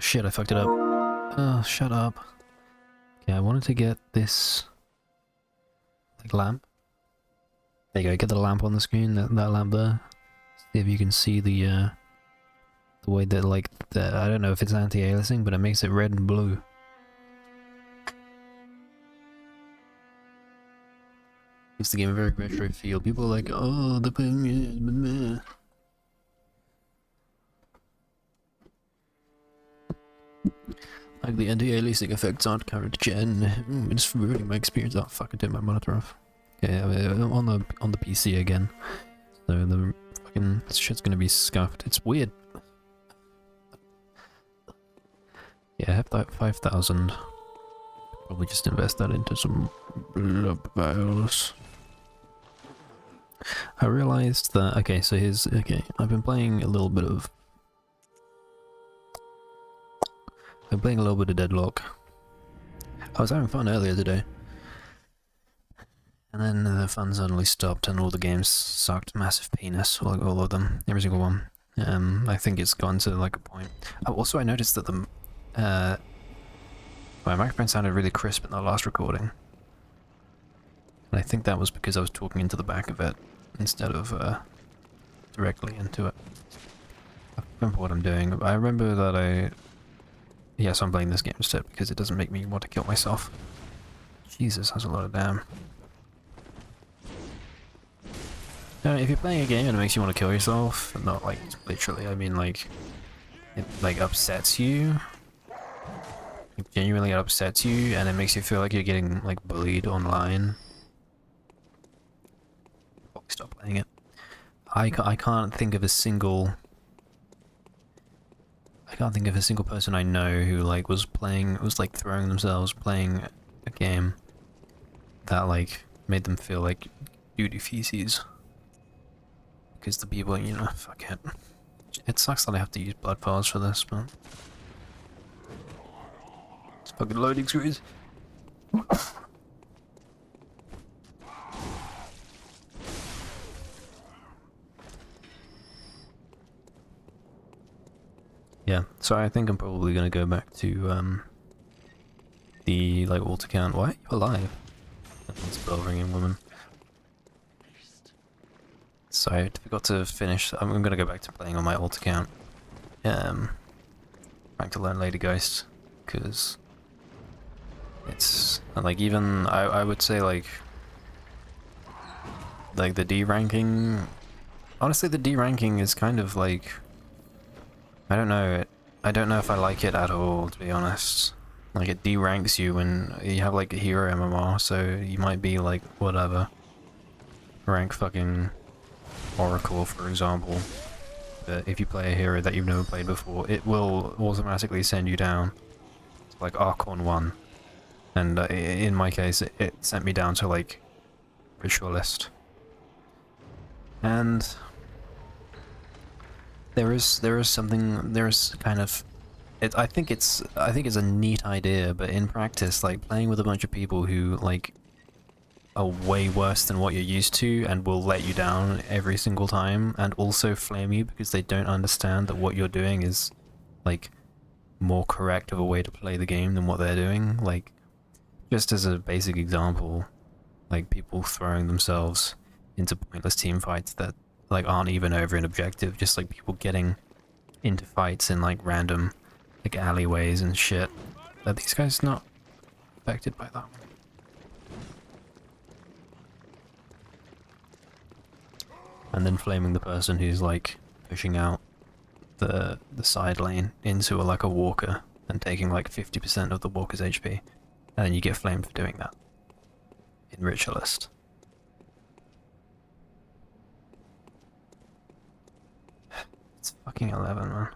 shit, I fucked it up. Oh, shut up. Okay, I wanted to get this like lamp. There you go, get the lamp on the screen, that lamp there. See if you can see the way that like I don't know if it's anti-aliasing, but it makes it red and blue. Gives the game a very retro feel. People are like, oh, the thing. Like the anti-aliasing effects aren't current gen. It's ruining my experience. Oh fuck! I turned my monitor off. Okay, I'm on the PC again. So the fucking shit's gonna be scuffed. It's weird. Yeah, I have that 5,000. Probably just invest that into some blob vials. I realized that, okay, so here's, okay, I've been playing a little bit of Deadlock. I was having fun earlier today. And then the fun suddenly stopped and all the games sucked. Massive penis, all of them, every single one. I think it's gone to like a point. Oh, also I noticed that my microphone sounded really crisp in the last recording. And I think that was because I was talking into the back of it instead of directly into it. I remember what I'm doing. I remember that yes, I'm playing this game instead because it doesn't make me want to kill myself. Jesus, that's a lot of damn. If you're playing a game and it makes you want to kill yourself, not like literally, I mean like, it like upsets you. It genuinely upsets you and it makes you feel like you're getting like bullied online. Probably stop playing it. I can't think of a single person I know who like was like throwing themselves playing a game that like made them feel like duty feces. Because the people, you know, fuck it. It sucks that I have to use blood vials for this, but it's fucking loading screens. Yeah, so I think I'm probably gonna go back to the like alt account. Why are you alive? That's a bell ringing woman. So I forgot to finish. I'm gonna go back to playing on my alt account. Trying to learn Lady Ghost, because it's like even I would say like the D ranking. Honestly, the D ranking is kind of like, I don't know. I don't know if I like it at all, to be honest. Like it D ranks you when you have like a hero MMR, so you might be like whatever rank fucking Oracle, for example. But if you play a hero that you've never played before, it will automatically send you down to like Archon 1. And in my case, it sent me down to like Ritualist. And there's kind of I think it's a neat idea, but in practice, like playing with a bunch of people who like are way worse than what you're used to and will let you down every single time and also flame you because they don't understand that what you're doing is like more correct of a way to play the game than what they're doing. Like, just as a basic example, like people throwing themselves into pointless team fights that like aren't even over an objective, just like people getting into fights in like random like alleyways and shit. Are these guys not affected by that? And then flaming the person who's like pushing out the side lane into like a walker and taking like 50% of the walker's HP, and then you get flamed for doing that in Ritualist. It's fucking 11, man.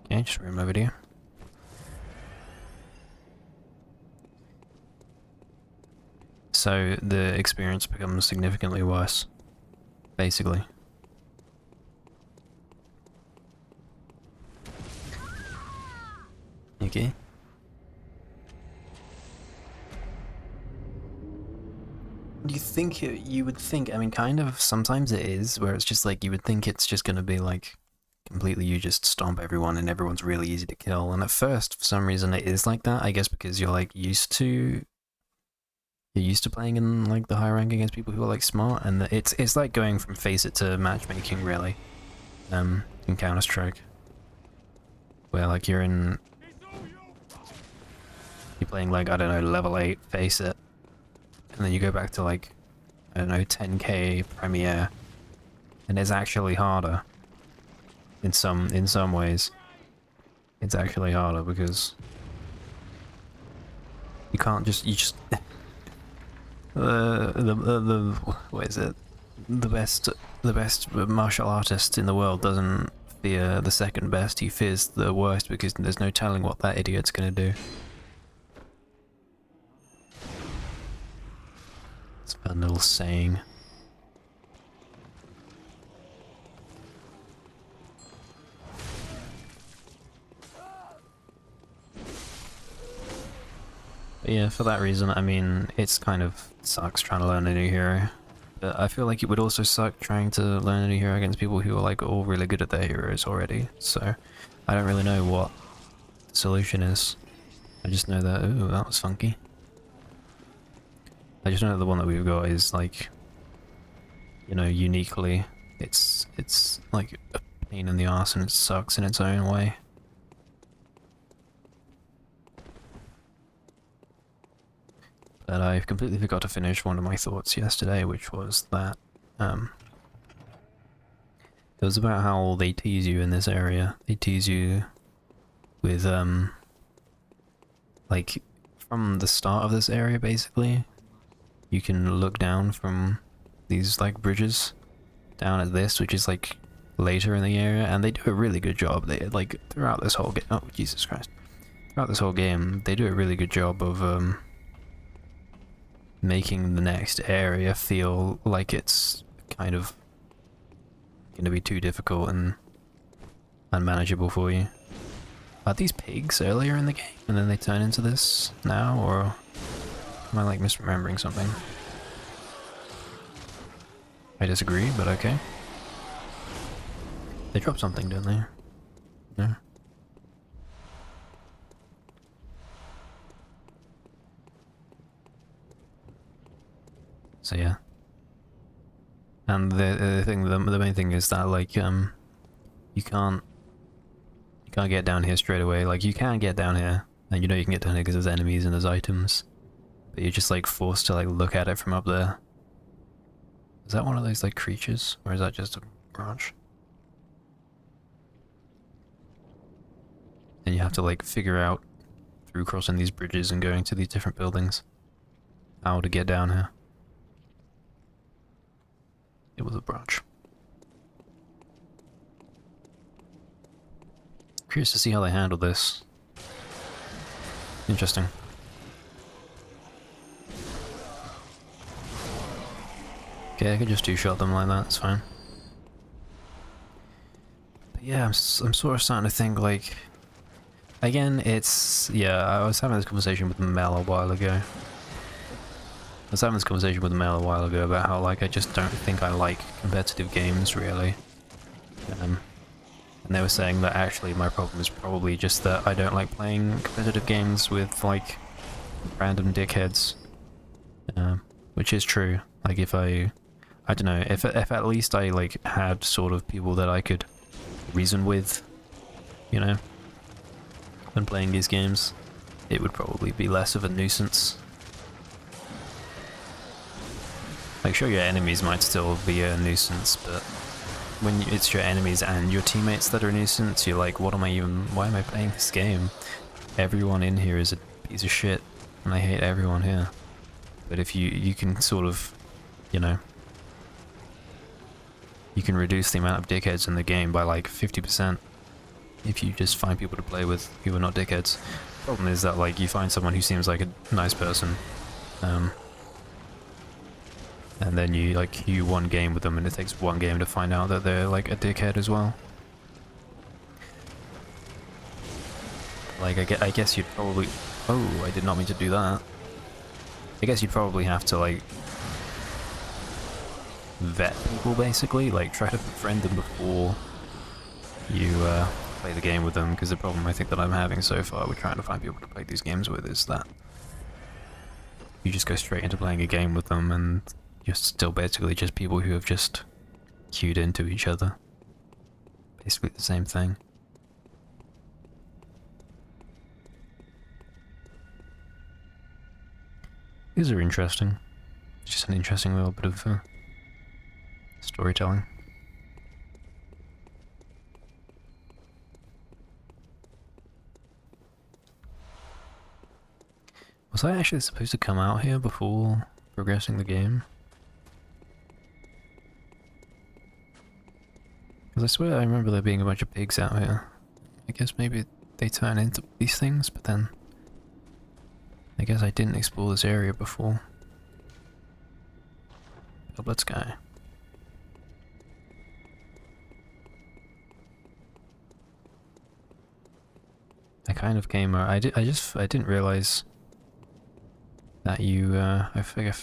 Okay, just ruin my video. So the experience becomes significantly worse, basically. Okay. you think you would think, I mean, kind of, sometimes it is, where it's just like, you would think it's just gonna be like, completely you just stomp everyone and everyone's really easy to kill. And at first, for some reason, it is like that, I guess because you're like you're used to playing in like the high rank against people who are like smart, and it's like going from Face It to matchmaking, really, in Counter-Strike. Where like you're playing like, I don't know, level 8 Face It, and then you go back to like, I don't know, 10k Premiere, and it's actually harder. In some ways, it's actually harder because you can't just the what is it? The best martial artist in the world doesn't fear the second best. He fears the worst because there's no telling what that idiot's gonna do. It's a fun little saying. But yeah, for that reason, I mean, it's kind of sucks trying to learn a new hero. But I feel like it would also suck trying to learn a new hero against people who are like all really good at their heroes already. So I don't really know what the solution is. I just know that, ooh, that was funky. I just know that the one that we've got is like, you know, uniquely, it's like a pain in the arse and it sucks in its own way. But I completely forgot to finish one of my thoughts yesterday, which was that it was about how they tease you in this area. They tease you with like from the start of this area, basically. You can look down from these like bridges down at this, which is like later in the area, and they do a really good job. They like throughout this whole game. Oh, Jesus Christ! Throughout this whole game, they do a really good job of making the next area feel like it's kind of going to be too difficult and unmanageable for you. Are these pigs earlier in the game and then they turn into this now, or am I like misremembering something? I disagree, but okay. They dropped something, didn't they? No? So yeah. And the main thing is that like you can't get down here straight away. Like you can get down here, and you know you can get down here because there's enemies and there's items, but you're just like forced to like look at it from up there. Is that one of those like creatures, or is that just a branch? And you have to like figure out through crossing these bridges and going to these different buildings how to get down here. It was a branch. Curious to see how they handle this. Interesting. Okay, I could just two-shot them like that, it's fine. But yeah, I'm sort of starting to think, like... Again, it's... Yeah, I was having this conversation with Mel a while ago. About how, like, I just don't think I like competitive games, really. And they were saying that actually my problem is probably just that I don't like playing competitive games with, like, random dickheads. Which is true. Like, if I don't know, if at least I, like, had sort of people that I could reason with, you know, when playing these games, it would probably be less of a nuisance. Like, sure, your enemies might still be a nuisance, but when it's your enemies and your teammates that are a nuisance, you're like, why am I playing this game? Everyone in here is a piece of shit, and I hate everyone here. But if you can sort of, you know, you can reduce the amount of dickheads in the game by like 50% if you just find people to play with who are not dickheads. The problem is that, like, you find someone who seems like a nice person, and then you one game with them, and it takes one game to find out that they're like a dickhead as well. Like, I guess you'd probably... Oh, I did not mean to do that. I guess you'd probably have to, like, vet people basically, like try to befriend them before you play the game with them, because the problem I think that I'm having so far with trying to find people to play these games with is that you just go straight into playing a game with them and you're still basically just people who have just queued into each other. Basically the same thing. These are interesting. Just an interesting little bit of storytelling. Was I actually supposed to come out here before progressing the game? Because I swear I remember there being a bunch of pigs out here. I guess maybe they turn into these things, but then I guess I didn't explore this area before. But let's go. I kind of came. I didn't realize that you. I forgot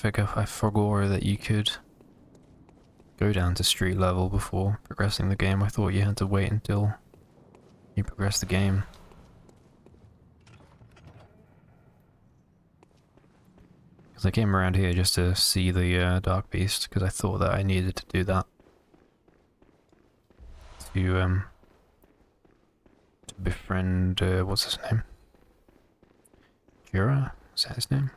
that you could go down to street level before progressing the game. I thought you had to wait until you progress the game. Because I came around here just to see the Dark Beast, because I thought that I needed to do that to befriend, what's his name? Jura? Is that his name?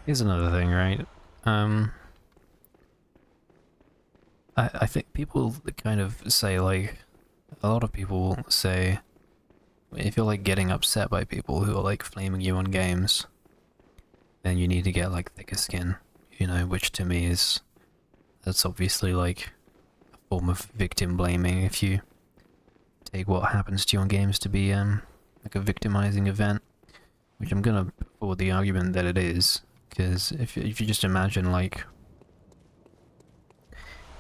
Here's another thing, right? I think people kind of say, like, a lot of people say, if you're like getting upset by people who are like flaming you on games, then you need to get like thicker skin, you know, which to me is, that's obviously like a form of victim blaming if you take what happens to you on games to be like a victimizing event, which I'm gonna put forward the argument that it is. Because if you just imagine, like,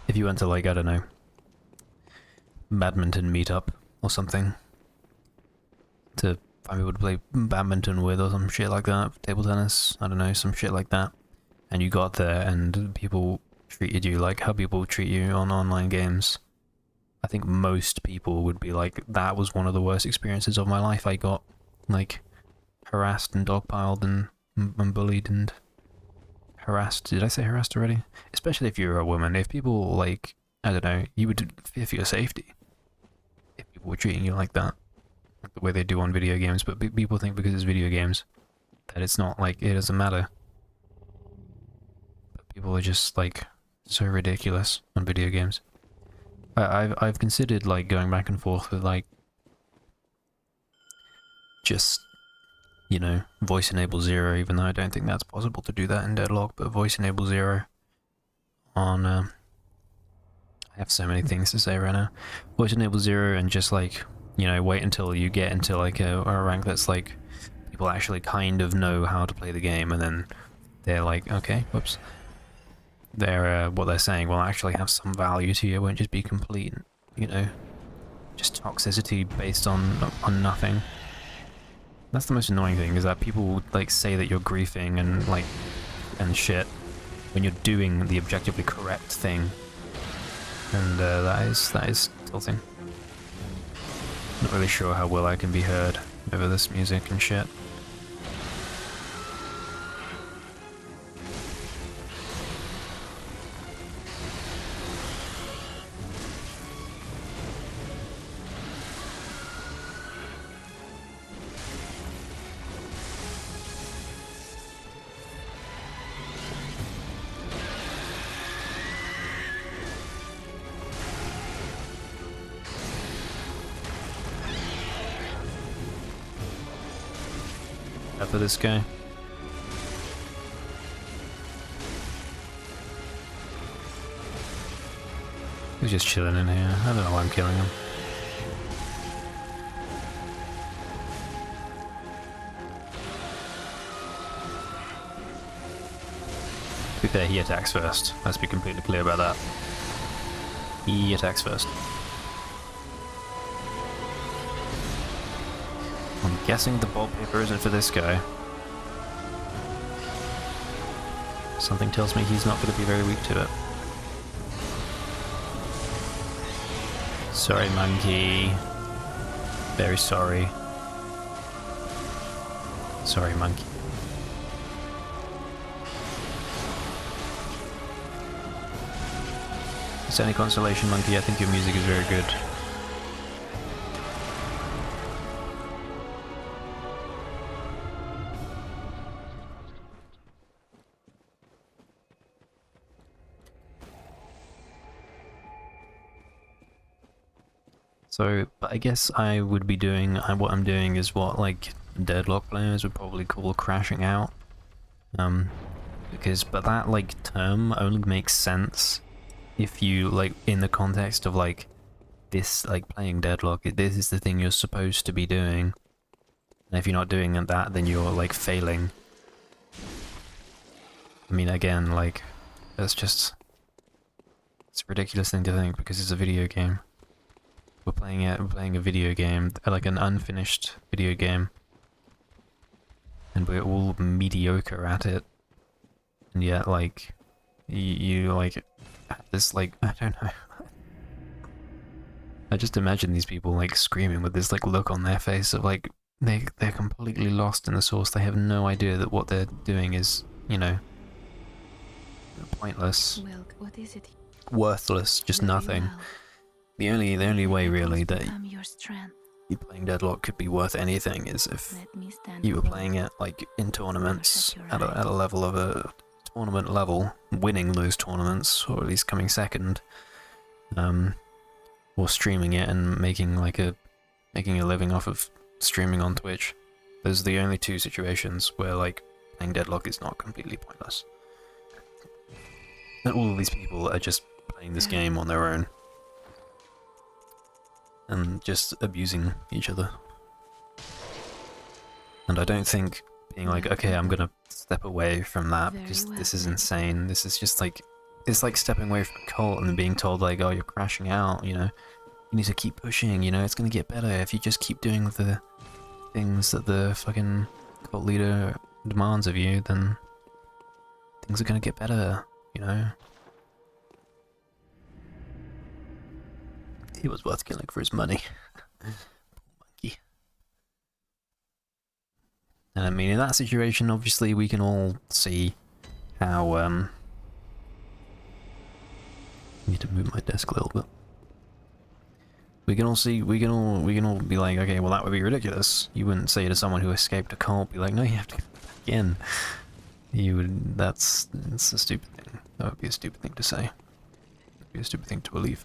if you went to, like, I don't know, badminton meetup or something, to find people to play badminton with or some shit like that, table tennis, I don't know, some shit like that, and you got there and people treated you like how people treat you on online games, I think most people would be like, that was one of the worst experiences of my life. I got, like, harassed and dogpiled and bullied and harassed. Did I say harassed already? Especially if you're a woman. If people, like, I don't know, you would fear for your safety if people were treating you like that, like the way they do on video games. But people think because it's video games that it's not, like, it doesn't matter. But people are just, like, so ridiculous on video games. I've considered, like, going back and forth with, like, just, you know, voice enable 0, even though I don't think that's possible to do that in Deadlock, but voice enable 0 on, I have so many things to say right now. Voice enable 0 and just, like, you know, wait until you get into, like, a rank that's, like, people actually kind of know how to play the game, and then they're like, okay, whoops. They're, what they're saying will actually have some value to you, it won't just be complete, you know, just toxicity based on nothing. That's the most annoying thing, is that people, like, say that you're griefing and, like, and shit when you're doing the objectively correct thing. And that is tilting. Not really sure how well I can be heard over this music and shit. For this guy. He's just chilling in here. I don't know why I'm killing him. To be fair, he attacks first. Let's be completely clear about that. He attacks first. I'm guessing the ball paper isn't for this guy. Something tells me he's not going to be very weak to it. Sorry, monkey. Very sorry. Sorry, monkey. If it's any consolation, monkey, I think your music is very good. So, but I guess I would be doing, what I'm doing is what, like, Deadlock players would probably call crashing out. But that, like, term only makes sense if you, like, in the context of, like, this, like, playing Deadlock, this is the thing you're supposed to be doing. And if you're not doing that, then you're, like, failing. I mean, again, like, that's just, it's a ridiculous thing to think because it's a video game. We're playing a video game, like an unfinished video game. And we're all mediocre at it. And yet, like, you like, have this, like, I don't know. I just imagine these people, like, screaming with this, like, look on their face of, like, they're completely lost in the source. They have no idea that what they're doing is, you know, pointless. Well, what is it? Worthless, just nothing. Well. The only way really that you playing Deadlock could be worth anything is if you were playing it like in tournaments at a level of a tournament level, winning those tournaments, or at least coming second, or streaming it and making a living off of streaming on Twitch. Those are the only two situations where like playing Deadlock is not completely pointless. And all of these people are just playing this game on their own. And just abusing each other. And I don't think being like, okay, I'm gonna step away from that because this is insane. This is just like, it's like stepping away from a cult and being told like, oh, you're crashing out, you know. You need to keep pushing, you know, it's gonna get better if you just keep doing the things that the fucking cult leader demands of you, then things are gonna get better, you know. He was worth killing for his money. Monkey. And I mean, in that situation, obviously, we can all see how, I need to move my desk a little bit. We can all see, we can all be like, okay, well that would be ridiculous. You wouldn't say to someone who escaped a cult, be like, no, you have to go back in. You would, it's a stupid thing. That would be a stupid thing to say. It would be a stupid thing to believe.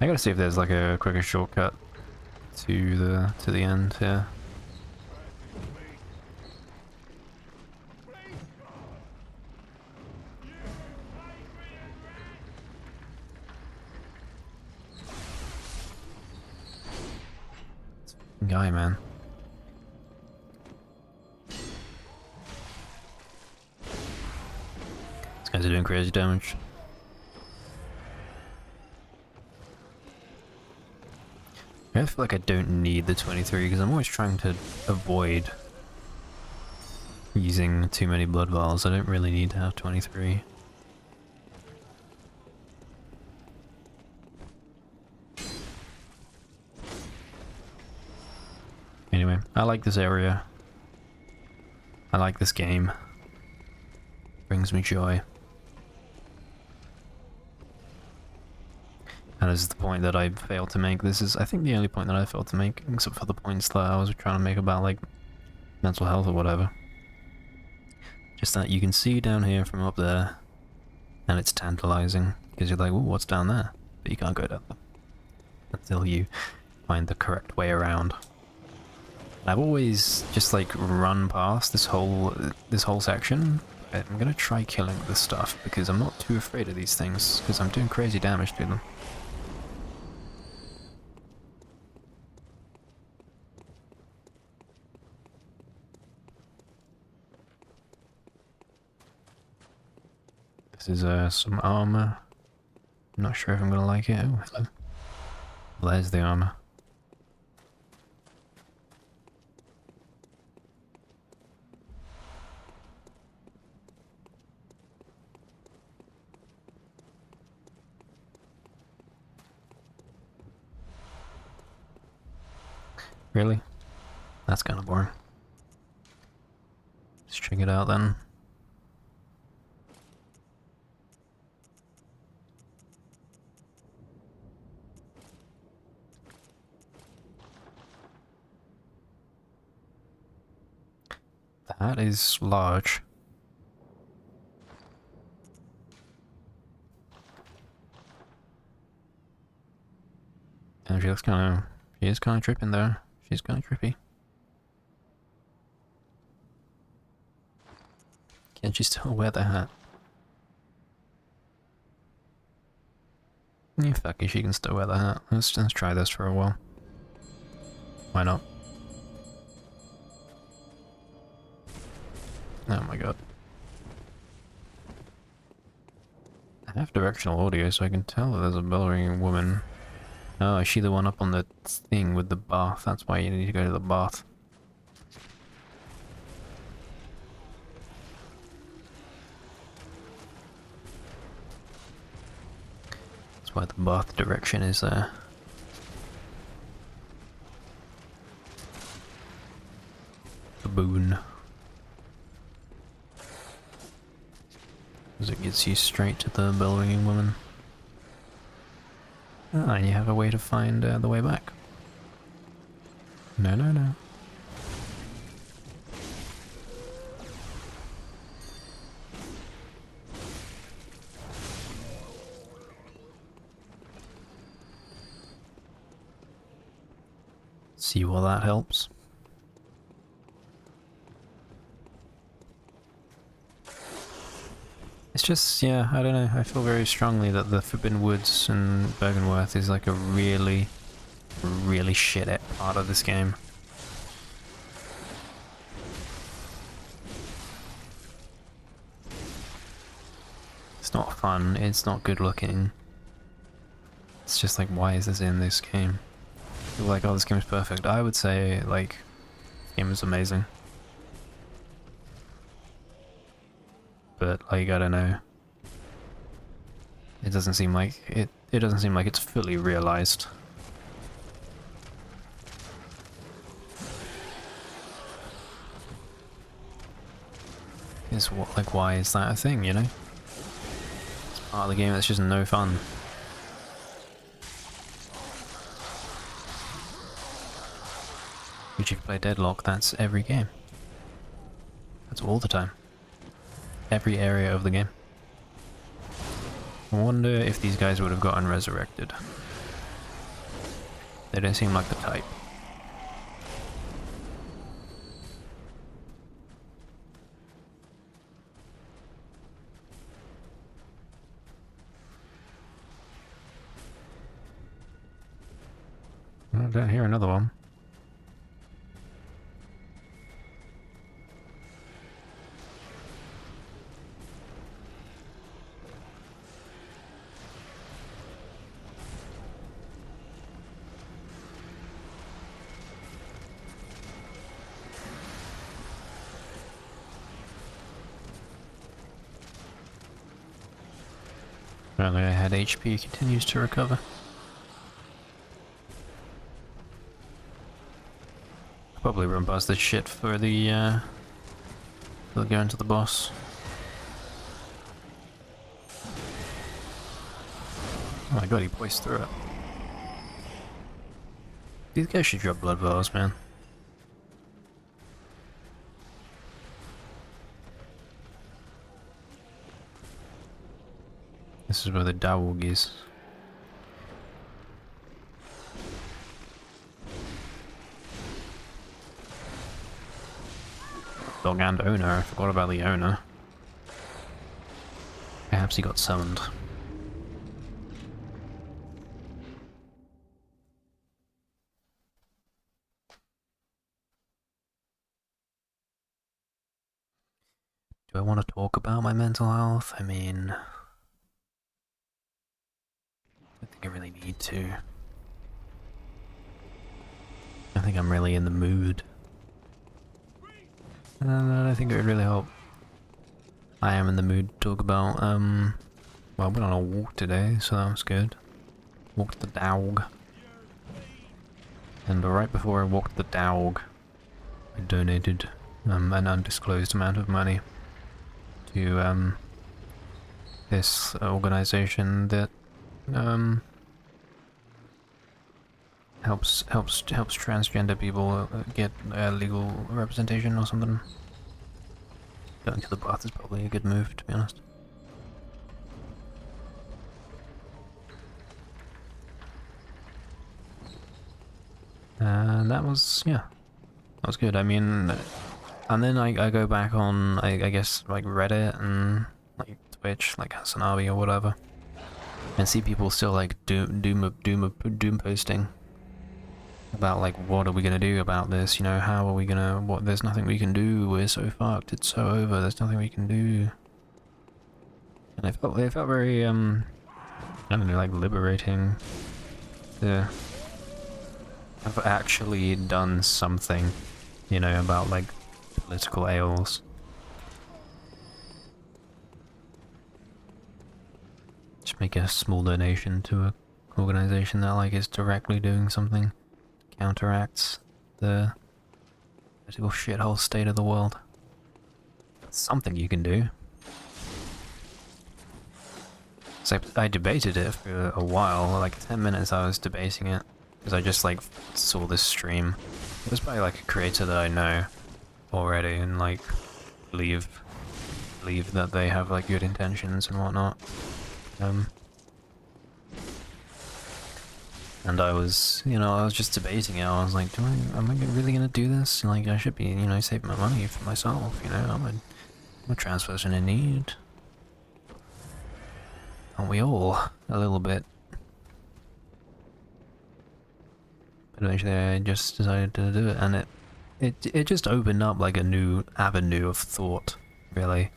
I gotta see if there's like a quicker shortcut to the end here. Guy, man. These guys are doing crazy damage. I feel like I don't need the 23 because I'm always trying to avoid using too many blood vials. I don't really need to have 23. Anyway, I like this area. I like this game. Brings me joy. And this is the point that I failed to make. This is, I think, the only point that I failed to make, except for the points that I was trying to make about, like, mental health or whatever. Just that you can see down here from up there, and it's tantalizing, because you're like, ooh, what's down there? But you can't go down there until you find the correct way around. I've always just like run past this whole section. I'm gonna try killing this stuff because I'm not too afraid of these things because I'm doing crazy damage to them. This is some armor. I'm not sure if I'm gonna like it. Oh, hello. Well, there's the armor. Really? That's kind of boring. Let's check it out then. That is large. And she looks kind of... She is kind of tripping there. She's kind of trippy. Can she still wear the hat? Yeah, fuck it, she can still wear the hat. Let's try this for a while. Why not? Oh my god. I have directional audio, so I can tell that there's a bell ringing woman. Oh, is she the one up on the thing with the bath? That's why you need to go to the bath. That's why the bath direction is there. Boon. Because it gets you straight to the bell ringing woman. Ah, and you have a way to find the way back. No, no, no. See what that helps. It's just, yeah, I don't know, I feel very strongly that the Forbidden Woods and Bergenworth is like a really, really shit part of this game. It's not fun, it's not good looking. It's just like, why is this in this game? People are like, oh, this game is perfect. I would say, like, this game is amazing. But like, I don't know. It doesn't seem like it doesn't seem like it's fully realized. It's what, like, why is that a thing, you know? It's part of the game that's just no fun. If you play Deadlock, that's every game. That's all the time. Every area of the game. I wonder if these guys would have gotten resurrected. They don't seem like the type. I don't hear another one. Apparently I had HP continues to recover. Probably run past this shit for the going to the boss. Oh my god, he poised through it. These guys should drop blood vials, man. This is where the Dawg is. Dog and owner. I forgot about the owner. Perhaps he got summoned. Do I want to talk about my mental health? I mean, I don't think I really need to. I think I'm really in the mood. I think it would really help. I am in the mood to talk about, well, I went on a walk today, so that was good. Walked the dog. And right before I walked the dog, I donated an undisclosed amount of money to this organization that helps transgender people get legal representation or something. Going to the bath is probably a good move, to be honest. And that was, yeah, that was good. I mean, and then I go back on, I guess, like Reddit and like Twitch, like Hasanabi or whatever, and see people still like doom posting about like, what are we gonna do about this? You know, how are we gonna? What? There's nothing we can do. We're so fucked. It's so over. There's nothing we can do. And it felt very I don't know, like liberating to have actually done something, you know, about like political ails. Just make a small donation to a organization that like is directly doing something to counteracts the political shithole state of the world. Something you can do. So I debated it for a while, like 10 minutes I was debating it, because I just like saw this stream. It was by like a creator that I know already, and like believe that they have like good intentions and whatnot. And I was, you know, I was just debating it. I was like, am I really gonna do this? Like, I should be, you know, saving my money for myself. You know, I'm a trans person in need. Aren't we all a little bit? But eventually, I just decided to do it, and it just opened up like a new avenue of thought, really.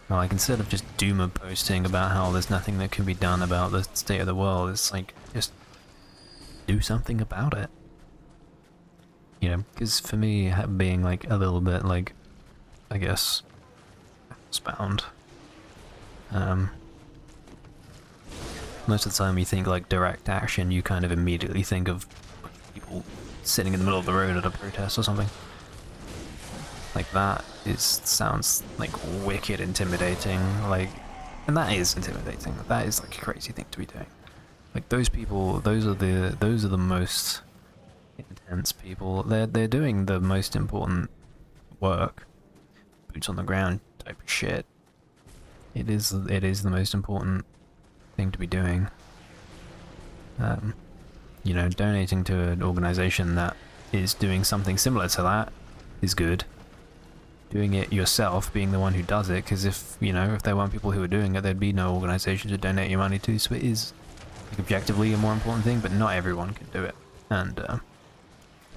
Like, instead of just doomer posting about how there's nothing that can be done about the state of the world, it's like, just do something about it. You know, because for me, being like a little bit like, I guess, housebound, most of the time you think like direct action, you kind of immediately think of people sitting in the middle of the road at a protest or something. Like that sounds like wicked intimidating, like, and that is intimidating. That is like a crazy thing to be doing. Like those people, those are the most intense people. They're doing the most important work, boots on the ground type of shit. It is the most important thing to be doing. You know, donating to an organization that is doing something similar to that is good. Doing it yourself, being the one who does it, because if, you know, if there weren't people who were doing it, there'd be no organization to donate your money to, so it is like, objectively a more important thing, but not everyone can do it. And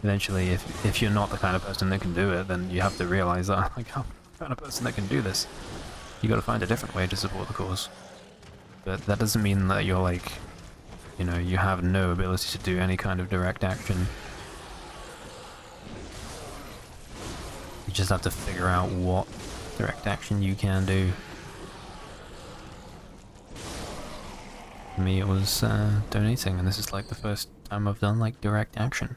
eventually, if you're not the kind of person that can do it, then you have to realize that, like, I'm the kind of person that can do this. You gotta find a different way to support the cause. But that doesn't mean that you're like, you know, you have no ability to do any kind of direct action. You just have to figure out what direct action you can do. For me, it was donating, and this is like the first time I've done like direct action.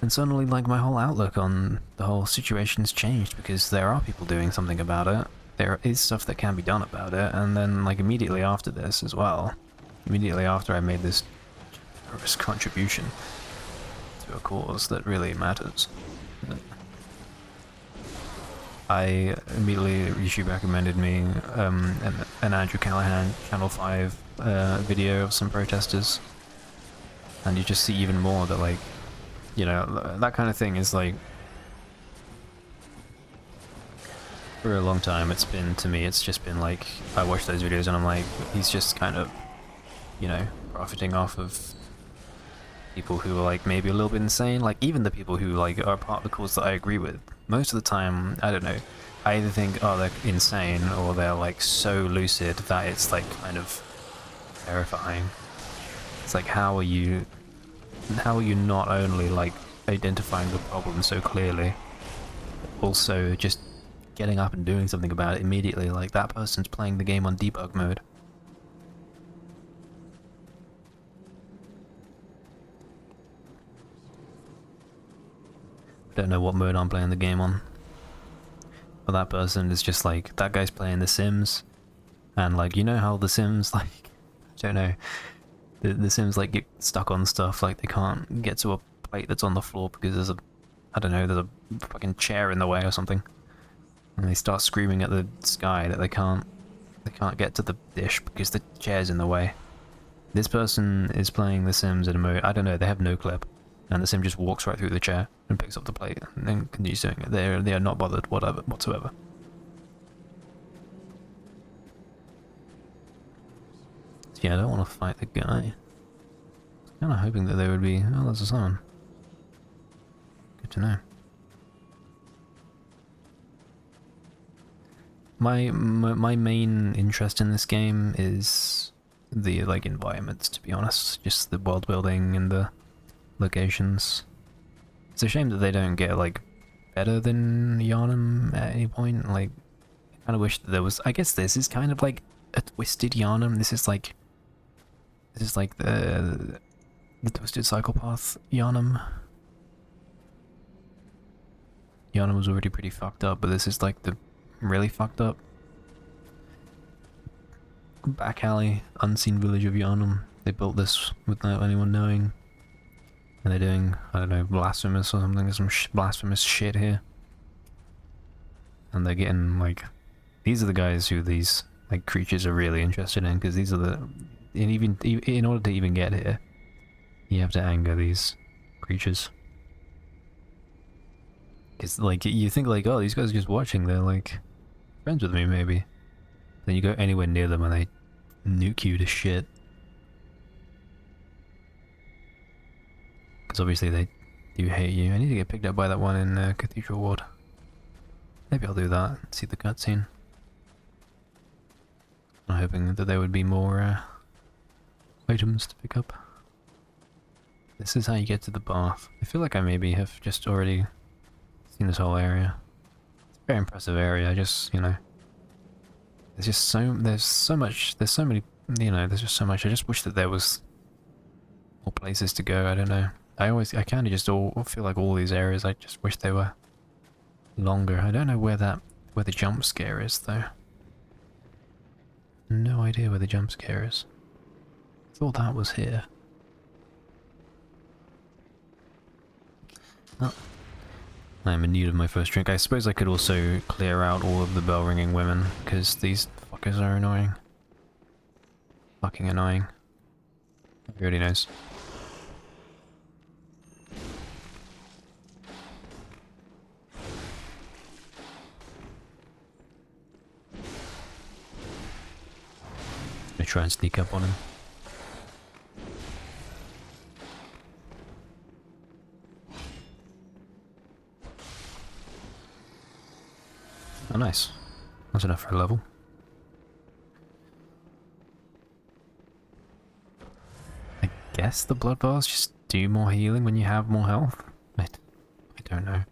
And suddenly, like, my whole outlook on the whole situation's changed, because there are people doing something about it. There is stuff that can be done about it, and then like immediately after this as well, immediately after I made this generous contribution to a cause that really matters, I immediately, YouTube recommended me an Andrew Callahan Channel 5 video of some protesters, and you just see even more that, like, you know, that kind of thing is like, For a long time, it's been, to me, it's just been like, I watch those videos and I'm like, he's just kind of, you know, profiting off of people who are like maybe a little bit insane. Like even the people who like are part of the cause that I agree with, most of the time, I don't know, I either think, oh, they're insane, or they're like so lucid that it's like kind of terrifying. It's like, how are you not only like identifying the problem so clearly, also just getting up and doing something about it immediately? Like that person's playing the game on debug mode. I don't know what mode I'm playing the game on, but that person is just like, that guy's playing The Sims, and like, you know how The Sims, like, I don't know, the Sims like get stuck on stuff, like they can't get to a plate that's on the floor because there's a, I don't know, there's a fucking chair in the way or something, and they start screaming at the sky that they can't get to the dish because the chair's in the way. This person is playing The Sims in a mode, I don't know, they have no clip, and the sim just walks right through the chair and picks up the plate and then continues doing it. They are not bothered whatsoever. So yeah, I don't want to fight the guy. I was kind of hoping that they would be. Oh, there's a summon. Good to know. My main interest in this game is the like environments, to be honest, just the world building and the locations. It's a shame that they don't get like better than Yharnam at any point. Like, I kind of wish that there was. I guess this is kind of like a twisted Yharnam. This is like the twisted psychopath Yharnam. Yharnam was already pretty fucked up, but this is like the really fucked up back alley, unseen village of Yharnam. They built this without anyone knowing. And they're doing, I don't know, blasphemous or something, some blasphemous shit here. And they're getting, like, these are the guys who these, like, creatures are really interested in, because these are the, in order to even get here, you have to anger these creatures. Because, like, you think, like, oh, these guys are just watching, they're, like, friends with me, maybe. Then you go anywhere near them and they nuke you to shit. Because obviously they do hate you. I need to get picked up by that one in Cathedral Ward. Maybe I'll do that, see the cutscene. I'm hoping that there would be more items to pick up. This is how you get to the bath. I feel like I maybe have just already seen this whole area. It's a very impressive area, I just, you know... there's so much, there's so many, you know, there's just so much. I just wish that there was more places to go, I don't know. I kind of just feel like all these areas, I just wish they were longer. I don't know where the jump scare is, though. No idea where the jump scare is. I thought that was here. Oh. I'm in need of my first drink. I suppose I could also clear out all of the bell-ringing women, because these fuckers are annoying. Fucking annoying. Everybody knows. I'm gonna try and sneak up on him. Oh, nice. That's enough for a level. I guess the blood bars just do more healing when you have more health? I don't know.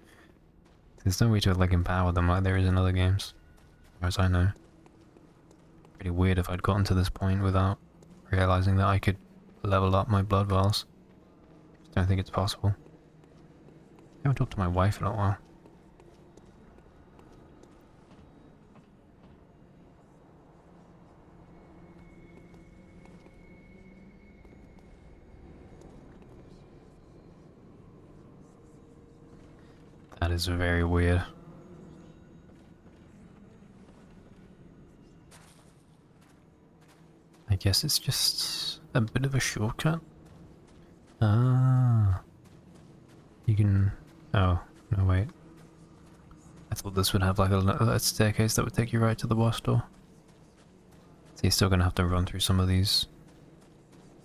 There's no way to like empower them like there is in other games, as far as I know. Pretty weird if I'd gotten to this point without realizing that I could level up my blood vials. Just don't think it's possible. I haven't talked to my wife in a while. That is very weird. I guess it's just a bit of a shortcut. Ah. You can... oh, no wait. I thought this would have like a staircase that would take you right to the boss door. So you're still gonna have to run through some of these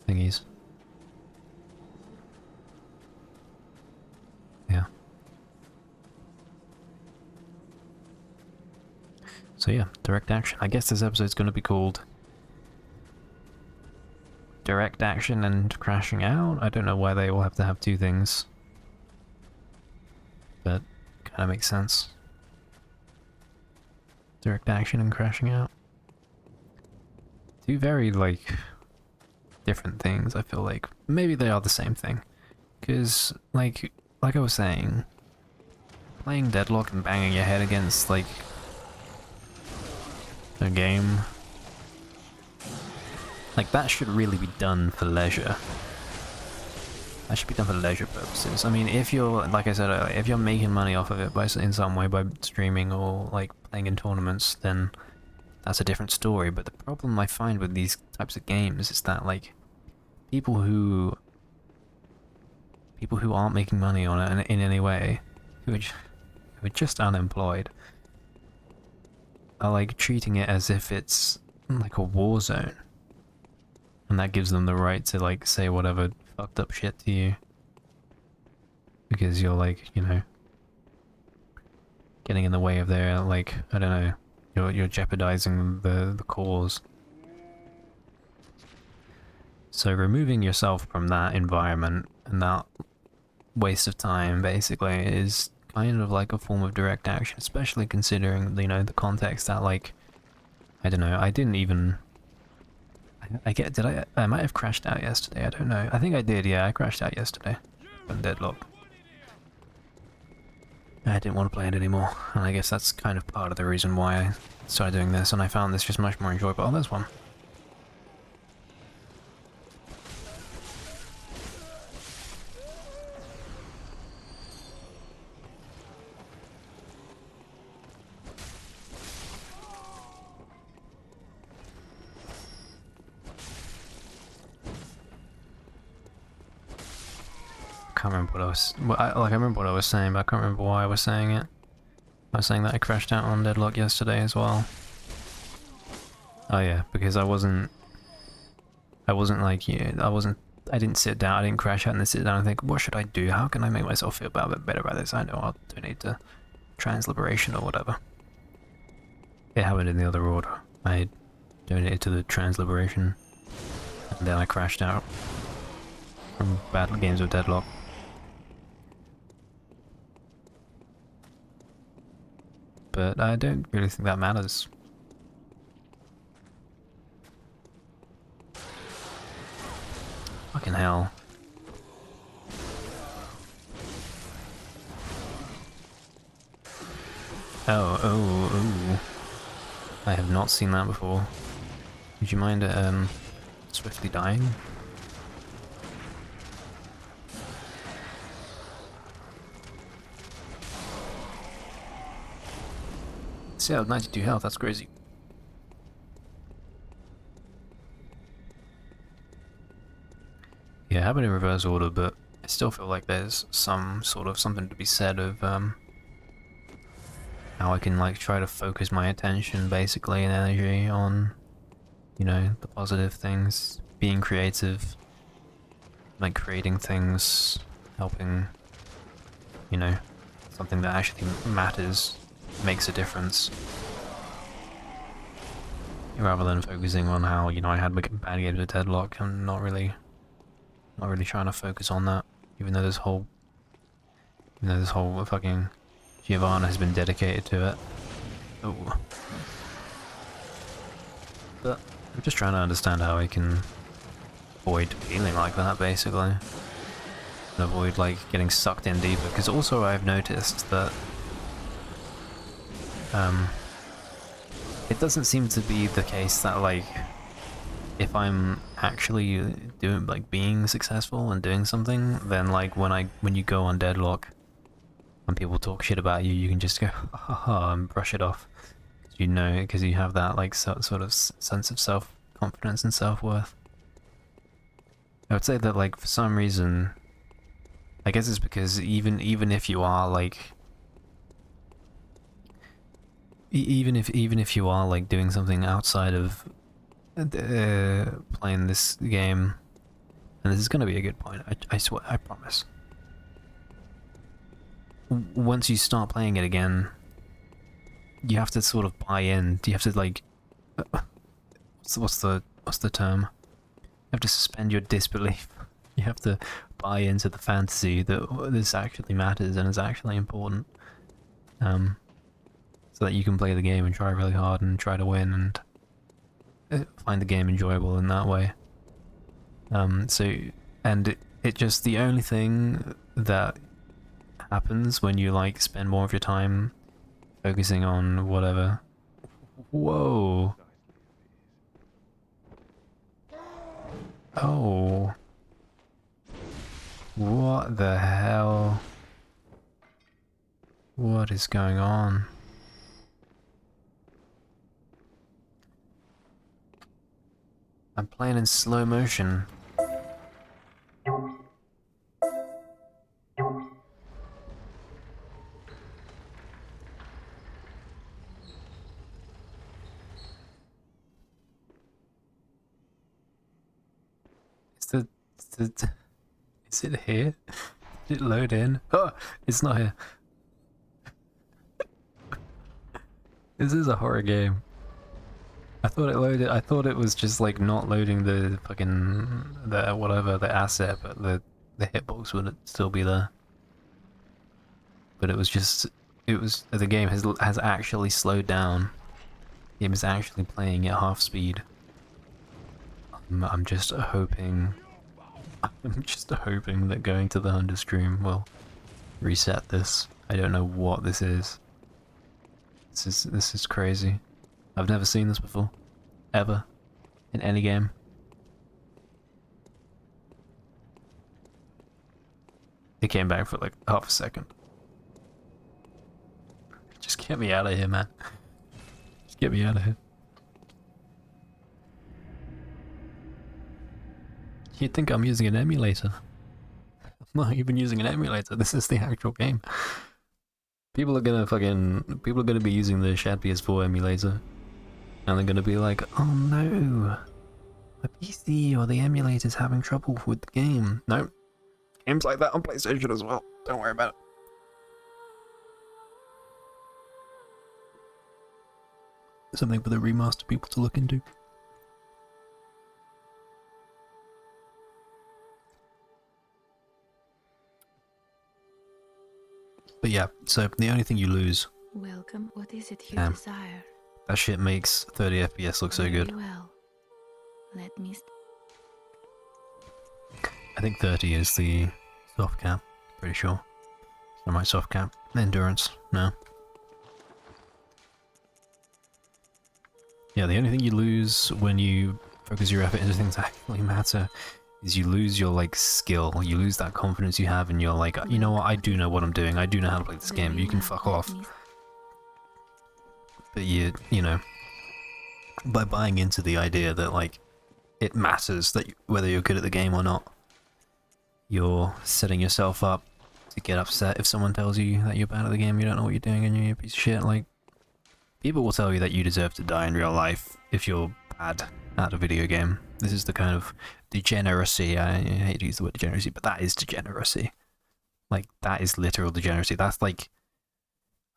thingies. Yeah. So yeah, direct action. I guess this episode's gonna be called Direct Action and Crashing Out. I don't know why they all have to have two things. But kinda makes sense. Direct action and crashing out. Two very, like, different things, I feel like. Maybe they are the same thing. Because, like I was saying, playing Deadlock and banging your head against, like, a game, like, that should really be done for leisure. That should be done for leisure purposes. I mean, if you're, like I said earlier, if you're making money off of it in some way by streaming or, like, playing in tournaments, then that's a different story. But the problem I find with these types of games is that, like, people who aren't making money on it in any way, who are just unemployed, are, like, treating it as if it's like a war zone. And that gives them the right to, like, say whatever fucked up shit to you. Because you're, like, you know, getting in the way of their, like, I don't know, you're jeopardizing the cause. So removing yourself from that environment and that waste of time, basically, is kind of like a form of direct action, especially considering, you know, the context that, like, I don't know, I didn't even... I might have crashed out yesterday, I don't know. I think I did, yeah, I crashed out yesterday on Deadlock. I didn't want to play it anymore, and I guess that's kind of part of the reason why I started doing this, and I found this just much more enjoyable. Oh, there's one. I can't remember what I was... Well, I remember what I was saying, but I can't remember why I was saying it. I was saying that I crashed out on Deadlock yesterday as well. Oh yeah, because I wasn't like, yeah, I didn't sit down, I didn't crash out and then sit down and think, what should I do? How can I make myself feel better about this? I know I'll donate to Trans Liberation or whatever. It happened in the other order. I donated to the Trans Liberation, and then I crashed out from Battle Games of Deadlock. But I don't really think that matters. Fucking hell. Oh. I have not seen that before. Would you mind swiftly dying? See, I have 92 health, that's crazy. Yeah, it happened in reverse order, but I still feel like there's some sort of something to be said of how I can, like, try to focus my attention basically and energy on, you know, the positive things, being creative, like creating things, helping, you know, something that actually matters, makes a difference. Rather than focusing on how, you know, I had bad games with Deadlock, I'm not really trying to focus on that, even though this whole fucking Giovanna has been dedicated to it. Oh. But I'm just trying to understand how I can avoid feeling like that, basically. And avoid, like, getting sucked in deeper, because also I've noticed that it doesn't seem to be the case that, like, if I'm actually doing, like, being successful and doing something, then, like, when you go on Deadlock, when people talk shit about you, you can just go, haha, and brush it off. You know, because you have that, like, sort of sense of self-confidence and self-worth. I would say that, like, for some reason, I guess it's because even if you are, like, even if you are like doing something outside of playing this game, and this is gonna be a good point. I swear, I promise. Once you start playing it again, you have to sort of buy in. You have to like, what's the term? You have to suspend your disbelief. You have to buy into the fantasy that this actually matters and is actually important. So that you can play the game and try really hard and try to win and find the game enjoyable in that way. And it just, the only thing that happens when you like spend more of your time focusing on whatever. Whoa. Oh. What the hell? What is going on? I'm playing in slow motion. Is it here? Did it load in? Oh, it's not here. This is a horror game. I thought it loaded. I thought it was just like not loading the fucking the asset, but the hitbox would still be there. But it was just the game has actually slowed down. The game is actually playing at half speed. I'm just hoping. I'm just hoping that going to the Hunter stream will reset this. I don't know what this is. This is crazy. I've never seen this before. Ever. In any game. It came back for like half a second. Just get me out of here, man. Just get me out of here. You'd think I'm using an emulator. I'm not even using an emulator, this is the actual game. People are gonna be using the Shad PS4 emulator. And they're gonna be like, oh no, my PC or the emulator's having trouble with the game. No, games like that on PlayStation as well. Don't worry about it. Something for the remaster people to look into. But yeah, so the only thing you lose. Welcome. What is it you desire? That shit makes 30 FPS look so good. Well, let me. I think 30 is the soft cap. Pretty sure. It's not my soft cap. Endurance. No. Yeah, the only thing you lose when you focus your effort into things that actually matter is you lose your like skill. You lose that confidence you have, and you're like, you know what? I do know what I'm doing. I do know how to play this game. You can fuck off. But you know, by buying into the idea that like it matters that whether you're good at the game or not, you're setting yourself up to get upset if someone tells you that you're bad at the game, you don't know what you're doing, and you're a piece of shit. Like, people will tell you that you deserve to die in real life if you're bad at a video game. This is the kind of degeneracy. I hate to use the word degeneracy, but that is degeneracy. Like, that is literal degeneracy. That's like,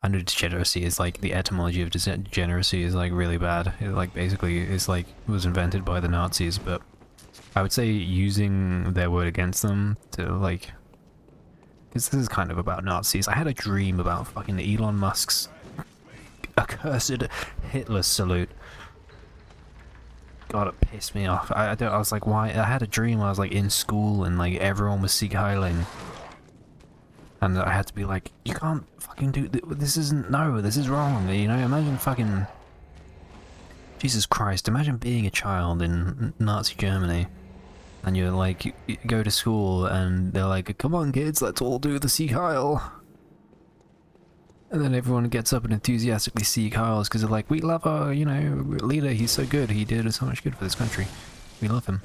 I know degeneracy is like, the etymology of degeneracy is like really bad. It like basically is like, was invented by the Nazis, but I would say using their word against them to like, because this is kind of about Nazis. I had a dream about fucking Elon Musk's accursed Hitler salute. God, it pissed me off. I was like, why? I had a dream. I was like in school and like everyone was Sieg Heiling. And I had to be like, you can't fucking do this. Isn't, no, this is wrong. You know, imagine fucking, Jesus Christ, imagine being a child in Nazi Germany. And you're like, you go to school and they're like, come on kids, let's all do the Sieg Heil. And then everyone gets up and enthusiastically Sieg Heils because they're like, we love our, you know, leader, he's so good, he did so much good for this country. We love him.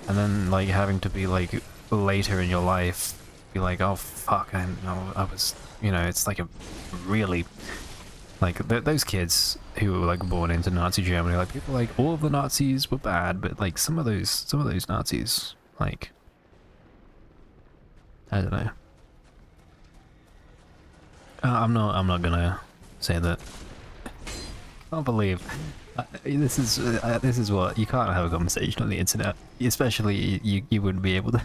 And then like having to be like, later in your life, be like, oh fuck, I was, you know, it's like a really Like those kids who were like born into Nazi Germany, like people like all of the Nazis were bad, but like some of those Nazis, like I don't know. I'm not gonna say that. I can't believe this is what you can't have a conversation on the internet, especially you wouldn't be able to.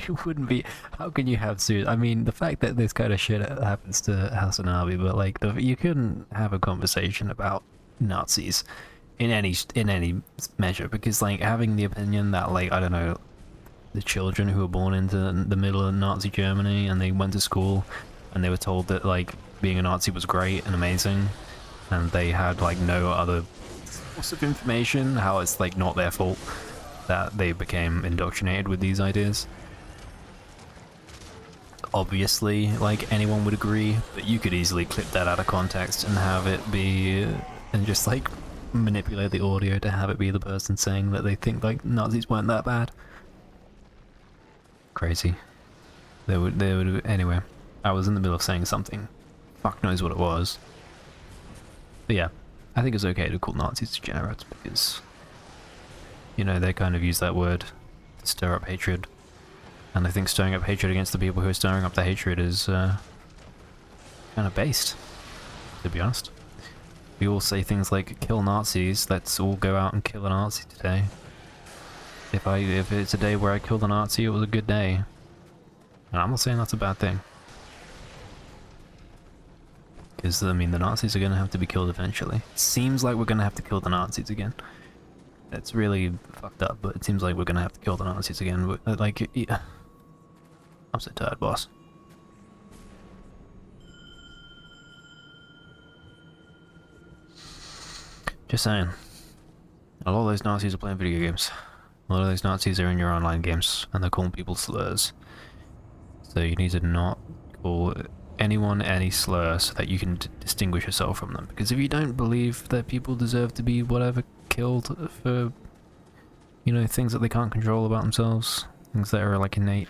You wouldn't be. How can you have serious? I mean, the fact that this kind of shit happens to Hasanabi, but like, you couldn't have a conversation about Nazis in any measure, because like having the opinion that like I don't know, the children who were born into the middle of Nazi Germany and they went to school and they were told that like being a Nazi was great and amazing, and they had like no other source of information, how it's like not their fault that they became indoctrinated with these ideas. Obviously, like anyone would agree, but you could easily clip that out of context and have it be, and just like manipulate the audio to have it be the person saying that they think like Nazis weren't that bad. Crazy. They would anyway. I was in the middle of saying something. Fuck knows what it was. But yeah, I think it's okay to call Nazis degenerates because, you know, they kind of use that word to stir up hatred. And I think stirring up hatred against the people who are stirring up the hatred is kind of based, to be honest. We all say things like, kill Nazis, let's all go out and kill a Nazi today. If it's a day where I killed a Nazi, it was a good day. And I'm not saying that's a bad thing. Because, I mean, the Nazis are going to have to be killed eventually. It seems like we're going to have to kill the Nazis again. It's really fucked up, but it seems like we're going to have to kill the Nazis again. But, like, yeah. I'm so tired, boss. Just saying. A lot of those Nazis are playing video games. A lot of those Nazis are in your online games, and they're calling people slurs. So you need to not call anyone any slur so that you can distinguish yourself from them. Because if you don't believe that people deserve to be whatever killed for, you know, things that they can't control about themselves, things that are like innate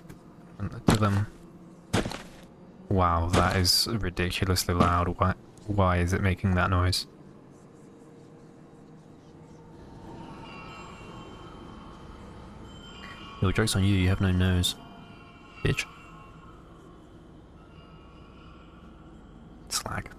to them. Wow, that is ridiculously loud. Why is it making that noise? Yo, joke's on you, you have no nose. Bitch. Slag.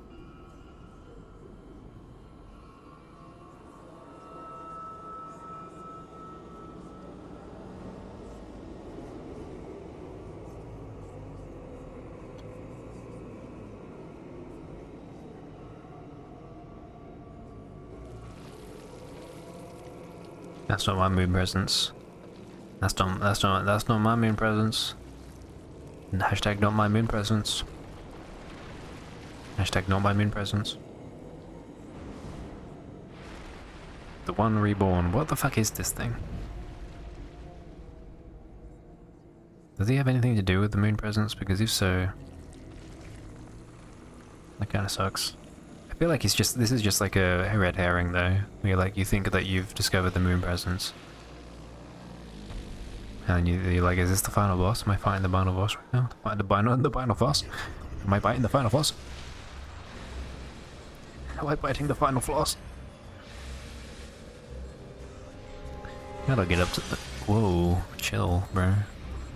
That's not my moon presence. That's not my moon presence. Hashtag not my moon presence. Hashtag not my moon presence. The one reborn. What the fuck is this thing? Does he have anything to do with the moon presence? Because if so, that kind of sucks. I feel like this is just like a red herring though. Where like you think that you've discovered the moon presence. And you're like, is this the final boss? Am I fighting the final boss right now? The final boss? Am I biting the final boss? Am I biting the final floss? Gotta get up to the... Whoa, chill, bro.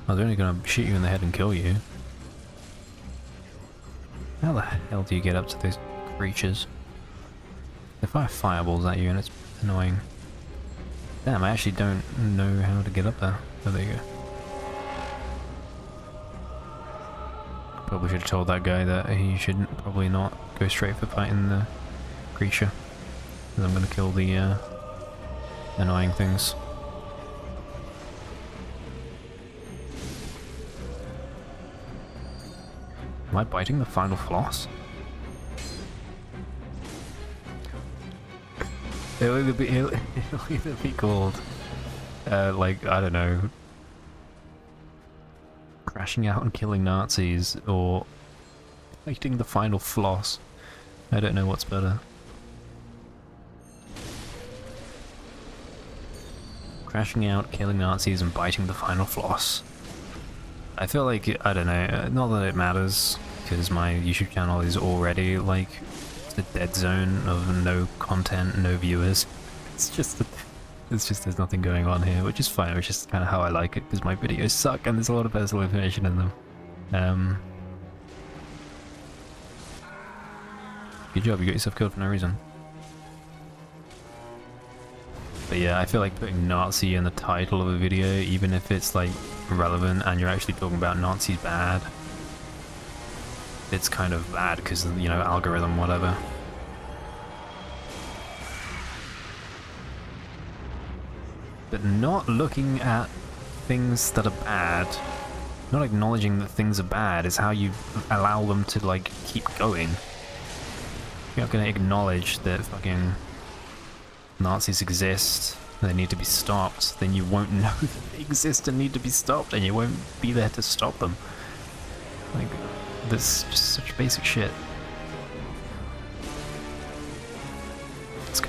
I was only gonna shoot you in the head and kill you. How the hell do you get up to these creatures? They fire fireballs at you and it's annoying. Damn, I actually don't know how to get up there. Oh, there you go. Probably should have told that guy that he shouldn't probably not go straight for fighting the creature. Because I'm gonna kill the annoying things. Am I biting the final floss? It'll either be called, like, I don't know, crashing out and killing Nazis, or fighting the final floss. I don't know what's better. Crashing out, killing Nazis, and biting the final floss. I feel like, I don't know, not that it matters, because my YouTube channel is already like the dead zone of no content, no viewers. It's just there's nothing going on here, which is fine. It's just kind of how I like it, because my videos suck and there's a lot of personal information in them. Good job, you got yourself killed for no reason. But yeah, I feel like putting Nazi in the title of a video, even if it's like relevant and you're actually talking about Nazis bad, it's kind of bad because, you know, algorithm, whatever. But not looking at things that are bad, not acknowledging that things are bad, is how you allow them to, like, keep going. You're not gonna acknowledge that fucking Nazis exist, they need to be stopped, then you won't know that they exist and need to be stopped, and you won't be there to stop them. Like, that's just such basic shit.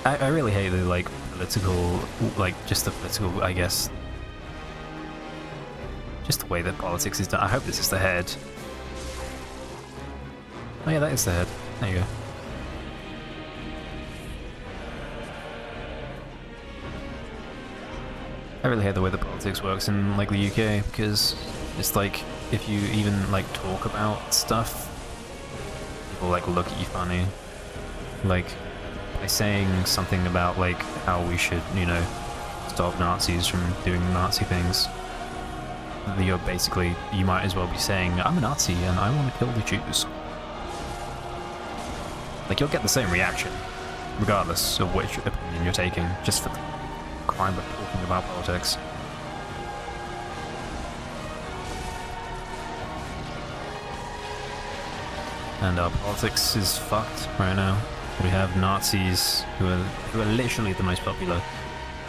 I really hate the, like, political, like, just the political, I guess, just the way that politics is done. I hope this is the head. Oh yeah, that is the head. There you go. I really hate the way the politics works in, like, the UK, because it's like, if you even, like, talk about stuff, people, like, look at you funny. Like, by saying something about, like, how we should, you know, stop Nazis from doing Nazi things, you're basically, you might as well be saying, I'm a Nazi and I want to kill the Jews. Like, you'll get the same reaction, regardless of which opinion you're taking, just for the crime of talking about politics. And our politics is fucked right now. We have Nazis who are literally the most popular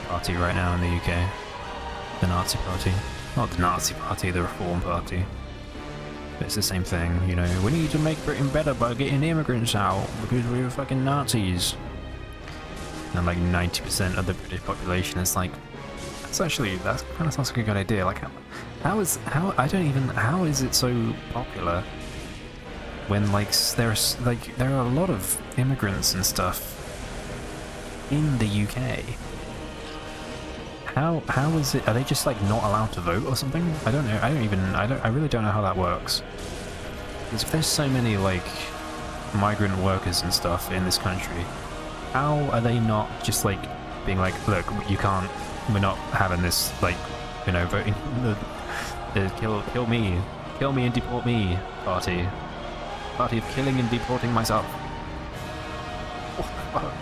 party right now in the UK. The Nazi Party. Not the Nazi Party, the Reform Party. But it's the same thing, you know, we need to make Britain better by getting immigrants out because we're fucking Nazis. And like 90% of the British population is like, that kind of sounds like a good idea. Like, how is it so popular when, like, there are a lot of immigrants and stuff in the UK? How is it? Are they just, like, not allowed to vote or something? I don't know. I really don't know how that works. Because if there's so many, like, migrant workers and stuff in this country, how are they not just, like, being like, look, you can't, we're not having this, like, you know, voting, the kill me and deport me party of killing and deporting myself. What the fuck?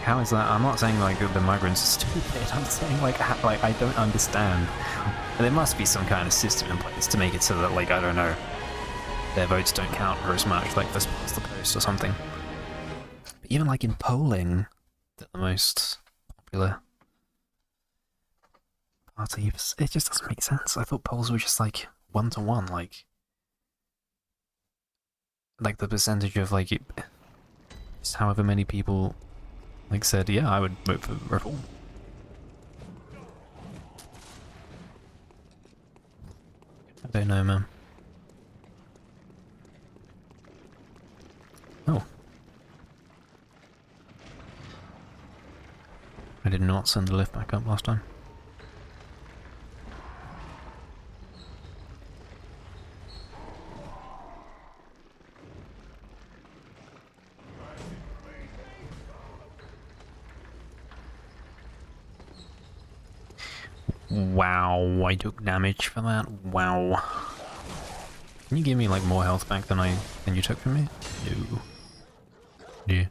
How is that? I'm not saying, like, the migrants are stupid, I'm saying, like, I don't understand. There must be some kind of system in place to make it so that, like, I don't know, their votes don't count for as much, like this past the post or something. But even, like, in polling, the most popular party, it just doesn't make sense. I thought polls were just, like, 1-to-1, like the percentage of, like, just however many people, like, said, yeah, I would vote for reform. I don't know, man. Oh. I did not send the lift back up last time. Wow, I took damage for that. Wow. Can you give me, like, more health back than you took from me? No. Yeah.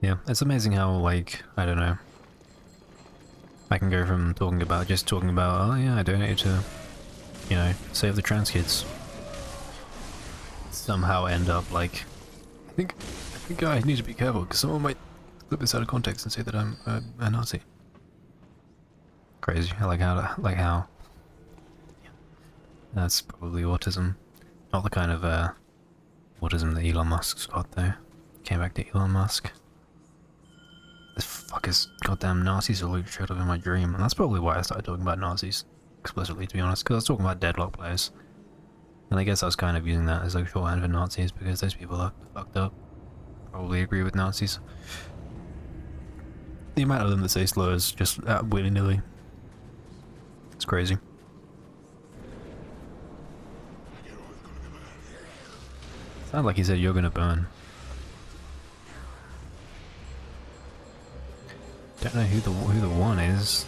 Yeah, it's amazing how, like, I don't know, I can go from talking about, oh yeah, I donated to, you know, save the trans kids, somehow end up, like, I think I need to be careful, because someone might clip this out of context and say that I'm a Nazi. Crazy. I like how that's probably autism. Not the kind of autism that Elon Musk's got though. Came back to Elon Musk. This fucker's goddamn Nazis all showed up in my dream, and that's probably why I started talking about Nazis explicitly, to be honest, because I was talking about deadlock players. And I guess I was kind of using that as like shorthand for Nazis, because those people are fucked up. Probably agree with Nazis. The amount of them that say slurs just willy-nilly. It's crazy. Sounds like he said you're gonna burn. Don't know who the one is.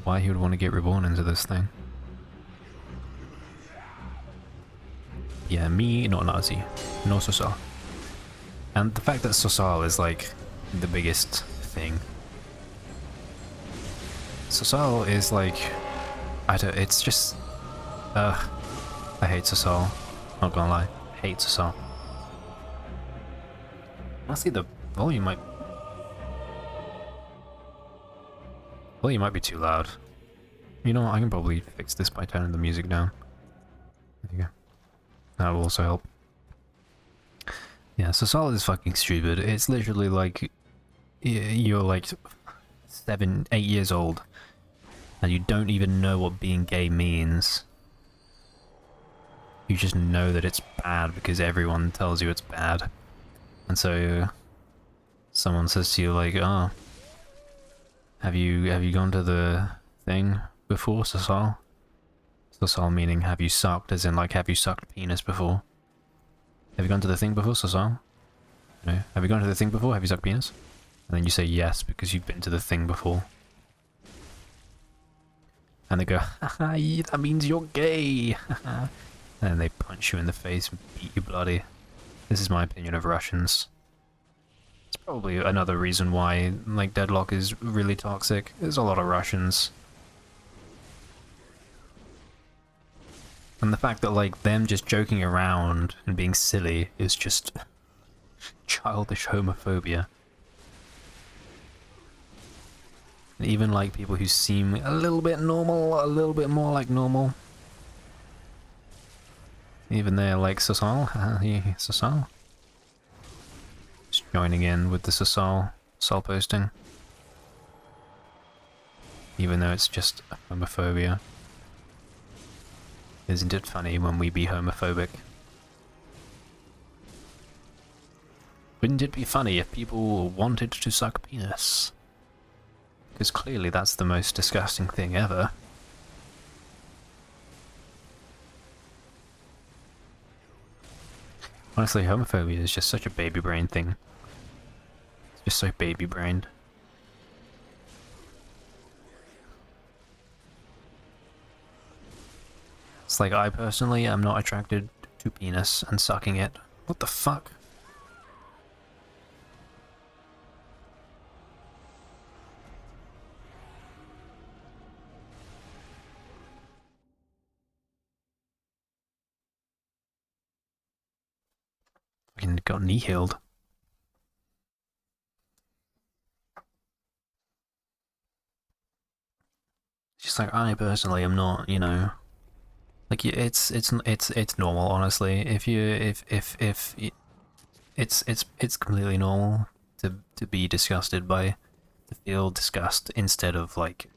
Why he would want to get reborn into this thing. Yeah, me, not Nazi. No Sosal. And the fact that Sosal is like the biggest thing. Sosal is like, it's just, I hate Sosal. Not gonna lie, hate Sosal. Honestly, the volume might be too loud. You know what, I can probably fix this by turning the music down. There you go. That will also help. Yeah, Sosal is fucking stupid. It's literally like, you're like 7, 8 years old, and you don't even know what being gay means. You just know that it's bad because everyone tells you it's bad. And so someone says to you like, oh, have you gone to the thing before, Sosal? Sosal meaning have you sucked, as in like have you sucked penis before? Have you gone to the thing before, Sosal? No. Have you gone to the thing before? Have you sucked penis? And then you say yes because you've been to the thing before. And they go, haha, that means you're gay. And then they punch you in the face and beat you bloody. This is my opinion of Russians. It's probably another reason why, like, deadlock is really toxic. There's a lot of Russians. And the fact that, like, them just joking around and being silly is just childish homophobia. And even, like, people who seem a little bit normal, a little bit more like normal. Even they're like, Sosal? Sosal? Just joining in with the Sosal posting. Even though it's just homophobia. Isn't it funny when we be homophobic? Wouldn't it be funny if people wanted to suck penis? Because clearly that's the most disgusting thing ever. Honestly, homophobia is just such a baby brain thing. It's just so baby brained. It's like, I personally am not attracted to penis and sucking it. What the fuck? Fucking got knee healed. It's just like, I personally am not, you know, like, it's normal, honestly. It's completely normal to be disgusted by, to feel disgust instead of like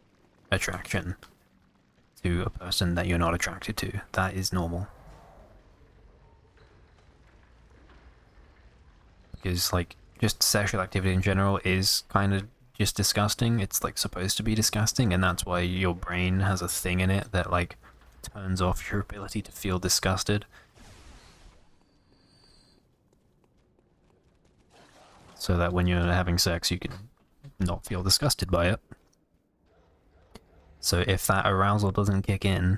attraction to a person that you're not attracted to. That is normal. Because like just sexual activity in general is kind of just disgusting. It's like supposed to be disgusting, and that's why your brain has a thing in it that like turns off your ability to feel disgusted. So that when you're having sex, you can not feel disgusted by it. So if that arousal doesn't kick in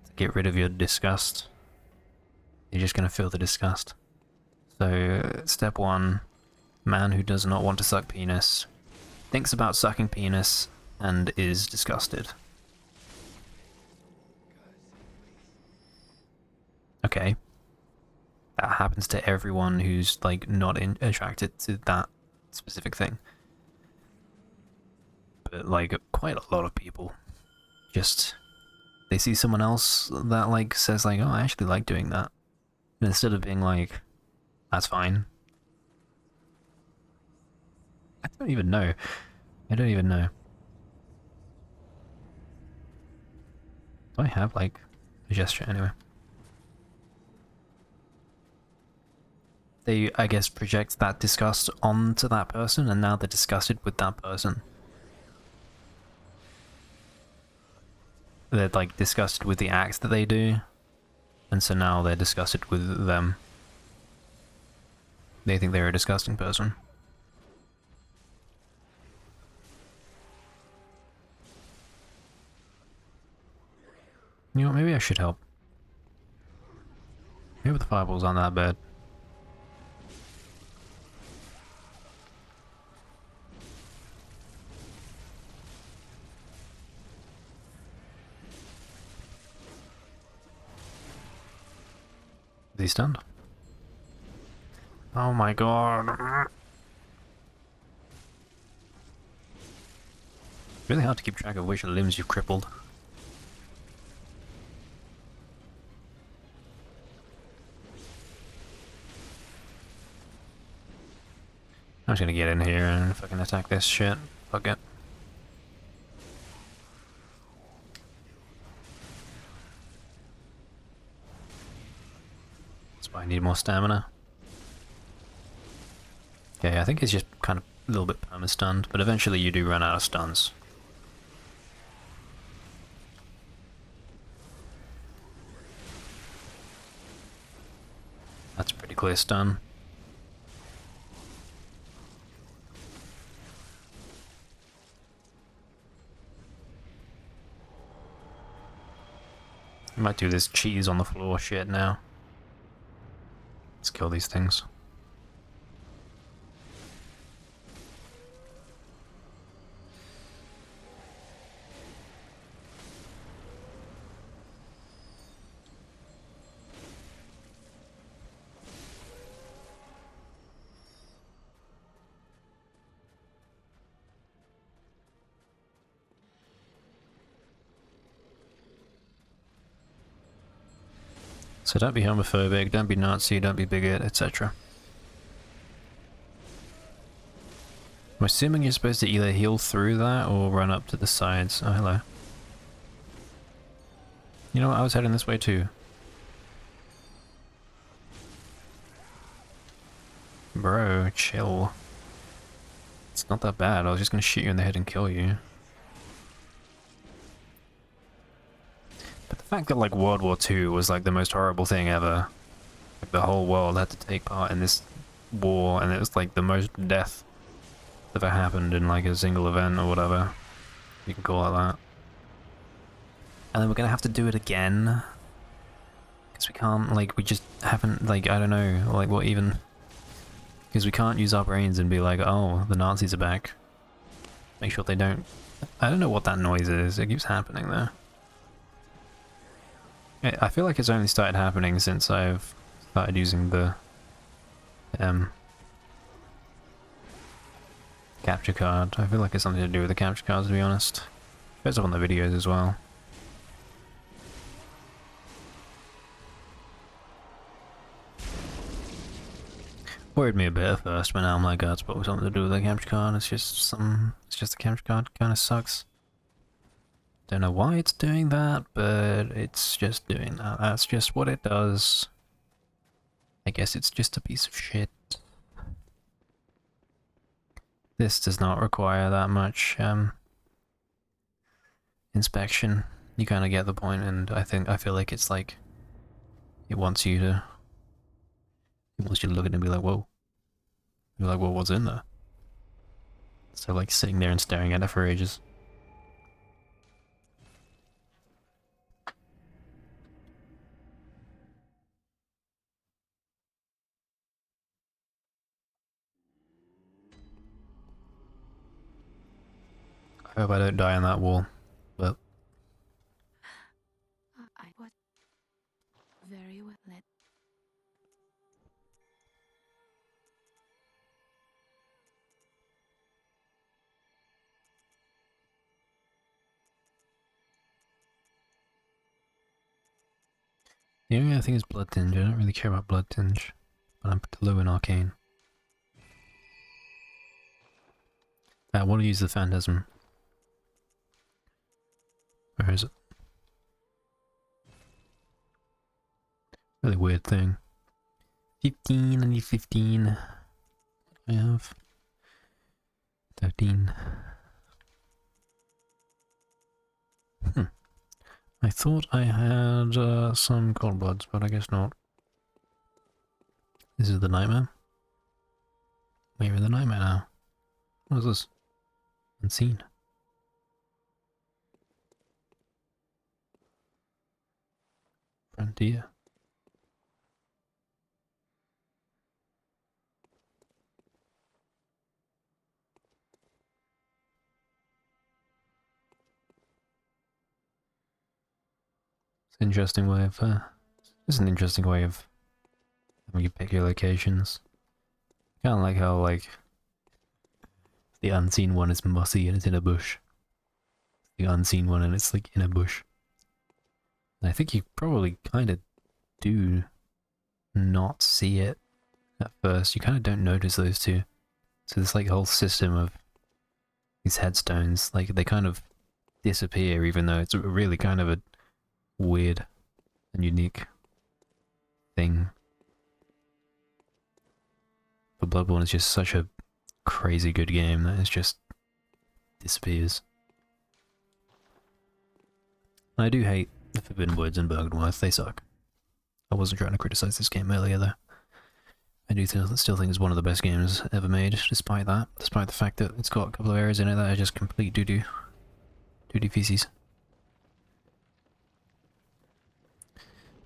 to get rid of your disgust, you're just going to feel the disgust. So step 1, man who does not want to suck penis, thinks about sucking penis, and is disgusted. Okay. That happens to everyone who's like not attracted to that specific thing. but like quite a lot of people just they see someone else that like says like, oh, I actually like doing that, and instead of being like, that's fine. I don't even know. I don't even know. Do I have like a gesture anyway? They, I guess, project that disgust onto that person, and now they're disgusted with that person. They're like disgusted with the acts that they do, and so now they're disgusted with them. They think they're a disgusting person. You know, maybe I should help. Maybe the fireballs aren't that bad. Is he stunned? Oh my god. Really hard to keep track of which limbs you've crippled. I'm just gonna get in here and fucking attack this shit. Fuck it. That's why I need more stamina. Okay, I think it's just kind of a little bit perma-stunned, but eventually you do run out of stuns. That's a pretty clear stun. I might do this cheese on the floor shit now. Let's kill these things. So don't be homophobic, don't be Nazi, don't be bigot, etc. I'm assuming you're supposed to either heal through that or run up to the sides. Oh, hello. You know what, I was heading this way too. Bro, chill. It's not that bad, I was just gonna shoot you in the head and kill you. But the fact that like World War II was like the most horrible thing ever. Like the whole world had to take part in this war, and it was like the most death that ever happened in like a single event or whatever. You can call it that. And then we're gonna have to do it again. Because we can't, like, we just haven't, like, I don't know, like, what even... Because we can't use our brains and be like, oh, the Nazis are back. Make sure they don't... I don't know what that noise is, it keeps happening there. I feel like it's only started happening since I've started using the capture card. I feel like it's something to do with the capture cards, to be honest. Shows up on the videos as well. Worried me a bit at first, but now I'm like, oh, it's probably something to do with the capture card. It's just the capture card. Kind of sucks. Don't know why it's doing that, but it's just doing that. That's just what it does. I guess it's just a piece of shit. This does not require that much inspection. You kind of get the point, and I feel like it's like it wants you to look at it and be like, whoa. You're like, well, what's in there? So like sitting there and staring at it for ages. I hope I don't die on that wall, but I what? Very well. Let The only other thing is Blood Tinge. I don't really care about Blood Tinge, but I'm pretty low in Arcane. I want to use the Phantasm. Where is it? Really weird thing. 15, I need 15. I have 13. I thought I had some Cold Bloods, but I guess not. This is the Nightmare. We're in the Nightmare now. What is this? Unseen. Frontier. It's an interesting way of, it's an interesting way of having you pick your locations. Kinda like how, like, the unseen one is mossy and it's in a bush. The unseen one and it's, like, in a bush. And I think you probably kind of do not see it at first. You kind of don't notice those two. So this, like, whole system of these headstones, like, they kind of disappear even though it's really kind of a weird and unique thing. But Bloodborne is just such a crazy good game that it just disappears. I do hate the Forbidden Woods and Bergenworth, they suck. I wasn't trying to criticize this game earlier though. I do still think it's one of the best games ever made, despite that. Despite the fact that it's got a couple of areas in it that are just complete doo-doo. Doo-doo feces.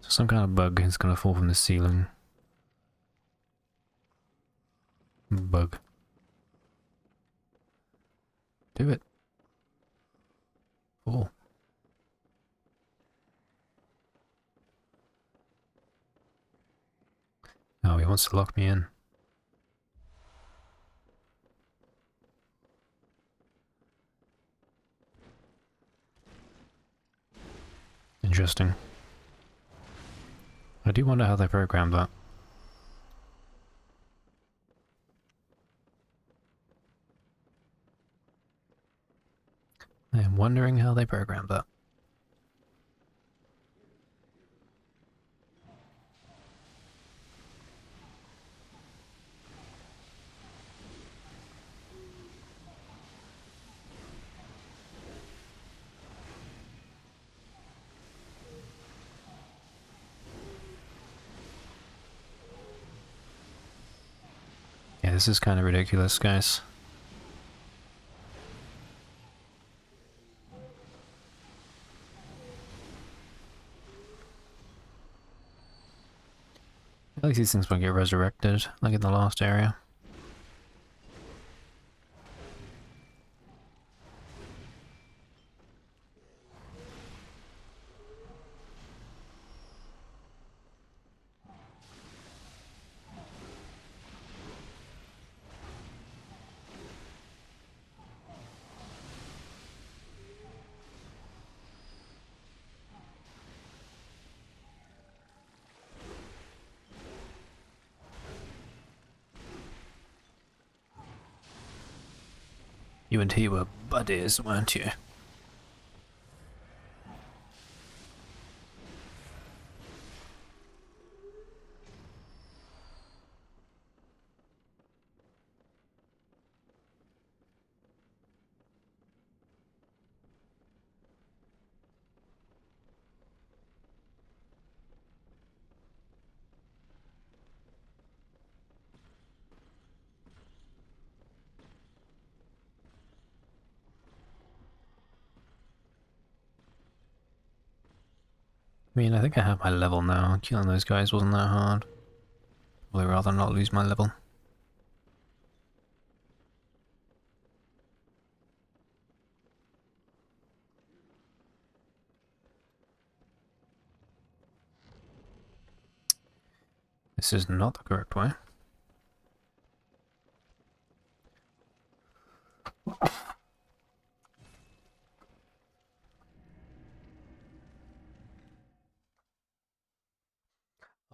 So some kind of bug is gonna fall from the ceiling. Bug. Do it. Fall. Oh, he wants to lock me in. Interesting. I do wonder how they programmed that. I am wondering how they programmed that. Yeah, this is kind of ridiculous, guys. At least these things won't get resurrected, like in the last area. You and he were buddies, weren't you? I mean, I think I have my level now. Killing those guys wasn't that hard. Probably rather not lose my level. This is not the correct way.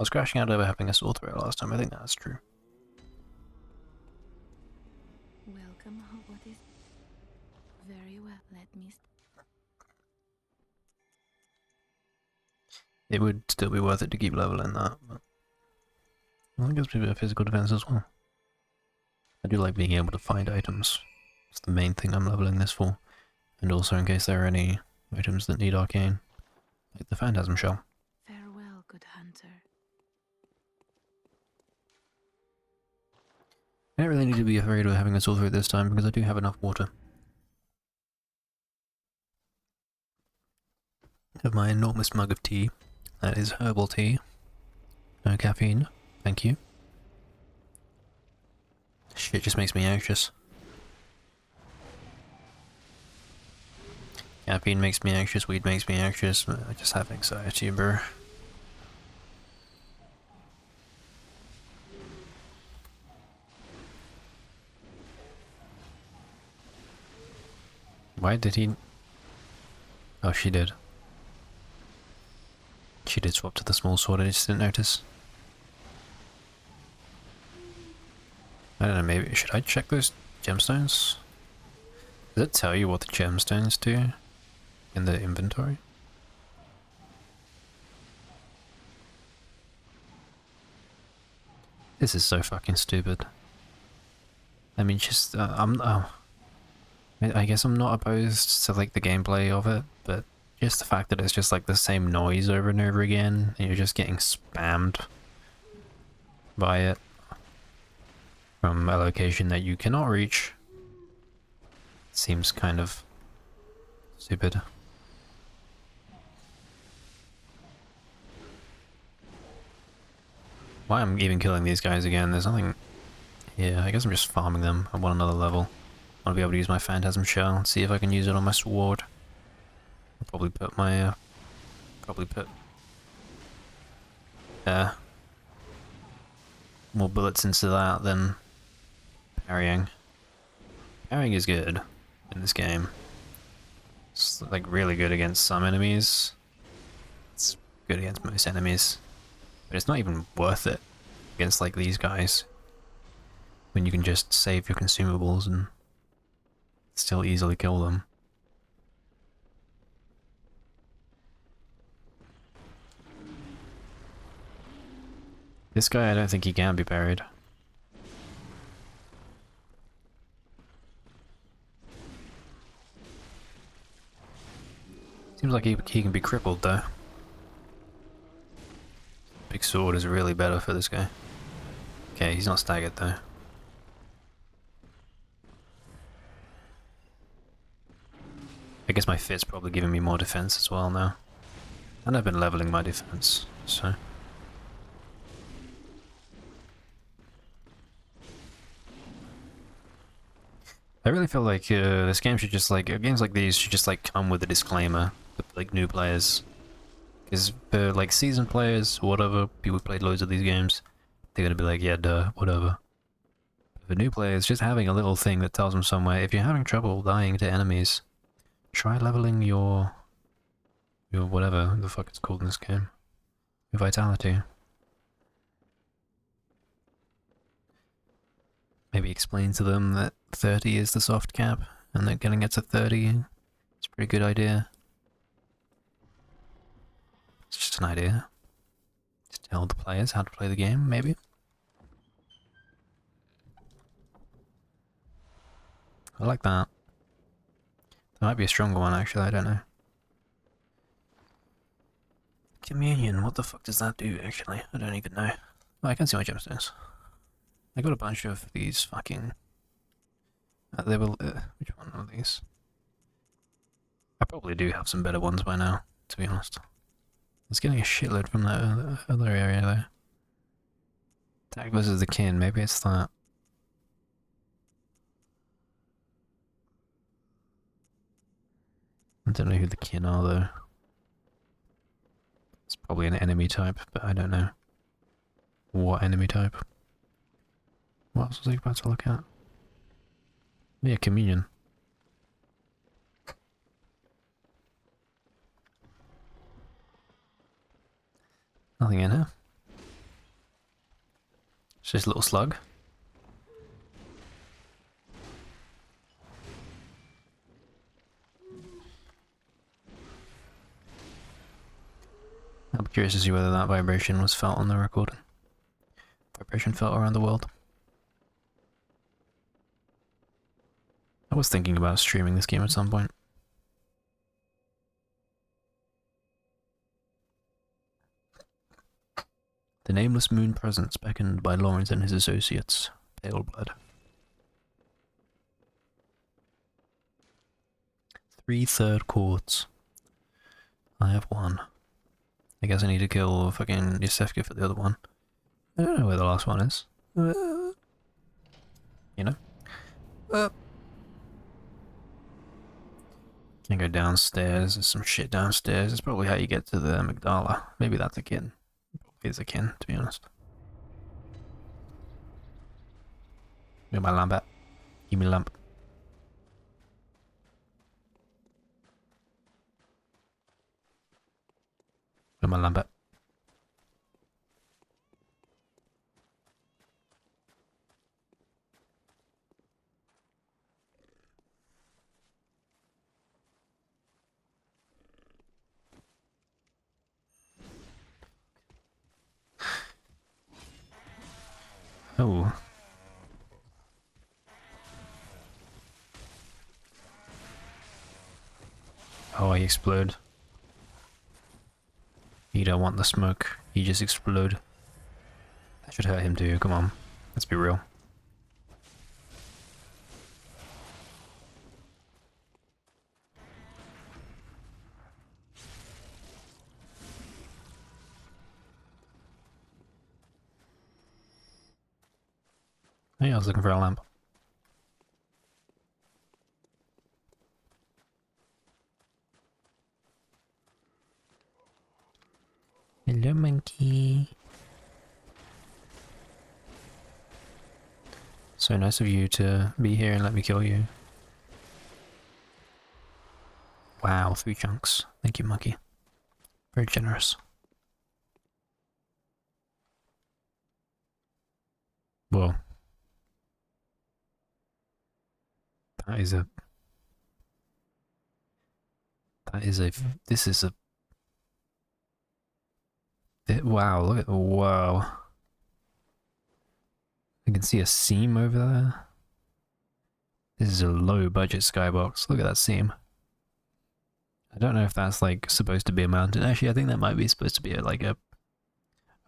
I was crashing out over having a sore throat last time, I think that's true. Welcome, what is... Very well, let me... It would still be worth it to keep leveling that, but well, it gives me a bit of physical defense as well. I do like being able to find items. It's the main thing I'm leveling this for. And also in case there are any items that need arcane. Like the Phantasm Shell. Farewell, good hunter. I don't really need to be afraid of having a sore throat this time because I do have enough water. I have my enormous mug of tea. That is herbal tea. No caffeine. Thank you. Shit just makes me anxious. Caffeine makes me anxious, weed makes me anxious. I just have anxiety, bro. Why did he... Oh, she did. She did swap to the small sword, I just didn't notice. I don't know, maybe... Should I check those gemstones? Does it tell you what the gemstones do in the inventory? This is so fucking stupid. I mean, just... I guess I'm not opposed to like the gameplay of it, but just the fact that it's just like the same noise over and over again, and you're just getting spammed by it from a location that you cannot reach, seems kind of stupid. Why I'm even killing these guys again, there's nothing... Yeah, I guess I'm just farming them. I want another level. I'll be able to use my Phantasm Shell and see if I can use it on my sword. I'll probably put my, more bullets into that than parrying. Parrying is good in this game. It's like really good against some enemies. It's good against most enemies. But it's not even worth it against like these guys. When you can just save your consumables and still easily kill them. This guy, I don't think he can be parried. Seems like he can be crippled though. Big sword is really better for this guy. Okay, he's not staggered though. I guess my fit's probably giving me more defense as well now. And I've been leveling my defense, so... I really feel like this game should just like... games like these should just like come with a disclaimer for like new players. Because for like seasoned players, whatever, people who played loads of these games, they're gonna be like, yeah, duh, whatever. For new players, just having a little thing that tells them somewhere, if you're having trouble dying to enemies, try leveling your whatever the fuck it's called in this game. Your vitality. Maybe explain to them that 30 is the soft cap, and that getting it to 30 is a pretty good idea. It's just an idea. Just tell the players how to play the game, maybe. I like that. There might be a stronger one actually, I don't know. Communion, what the fuck does that do actually? I don't even know. Oh, I can see my gemstones. I got a bunch of these fucking... they will... which one are these? I probably do have some better ones by now, to be honest. I was getting a shitload from that other area though. Attack versus the kin, maybe it's that. I don't know who the kin are though. It's probably an enemy type, but I don't know. What enemy type? What else was I about to look at? Yeah, communion. Nothing in here. It's just a little slug. I'm curious to see whether that vibration was felt on the recording. Vibration felt around the world. I was thinking about streaming this game at some point. The nameless moon presence beckoned by Lawrence and his associates. Pale blood. 3 third chords. I have 1. I guess I need to kill fucking Yosefka for the other one. I don't know where the last one is. You know? Can go downstairs. There's some shit downstairs. It's probably how you get to the amygdala. Maybe that's a kin. Probably is a kin, to be honest. Give my lamp at. Give me a lamp. Give my lamp at. Oh. Oh, I explode. You don't want the smoke. You just explode. That should hurt him too. Come on. Let's be real. Hey, I was looking for a lamp. Hello, monkey. So nice of you to be here and let me kill you. Wow, 3 chunks. Thank you, monkey. Very generous. Whoa. That is a... That is a... This is a... Wow, look at... Whoa. I can see a seam over there. This is a low budget skybox. Look at that seam. I don't know if that's like supposed to be a mountain. Actually, I think that might be supposed to be like a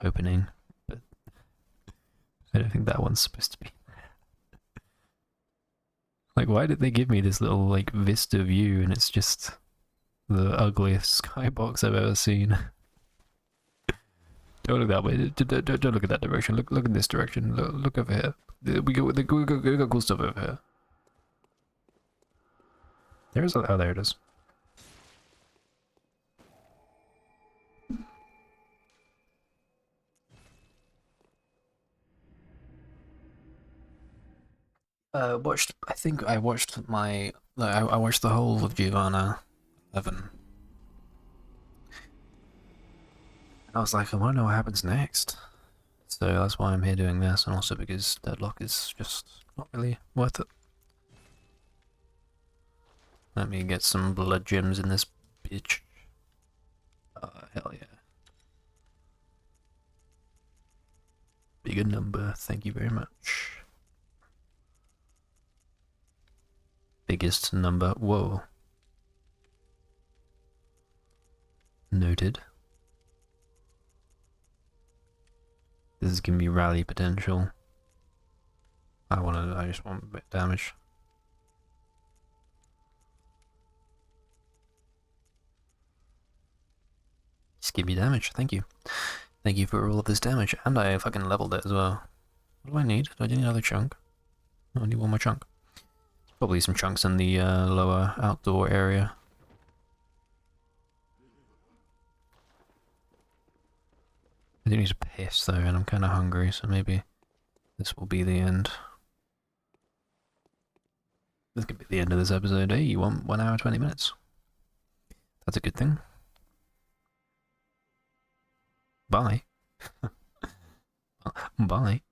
opening, but I don't think that one's supposed to be. Like, why did they give me this little like vista view and it's just the ugliest skybox I've ever seen? Don't look that way. Don't look at that direction. Look in this direction. Look over here. We got cool stuff over here. There's oh, there it is. Watched. I think I watched my. I watched the whole of Giovanna 11. I was like, I want to know what happens next. So that's why I'm here doing this, and also because Deadlock is just not really worth it. Let me get some blood gems in this bitch. Hell yeah. Bigger number, thank you very much. Biggest number, whoa. Noted. This is giving me rally potential. I just want a bit of damage. Just give me damage, thank you. Thank you for all of this damage, and I fucking leveled it as well. What do I need? Do I need another chunk? Oh, I need one more chunk. Probably some chunks in the lower outdoor area. I do need to piss though, and I'm kind of hungry, so maybe this will be the end. This could be the end of this episode. Hey, you want 1 hour 20 minutes? That's a good thing. Bye. Bye.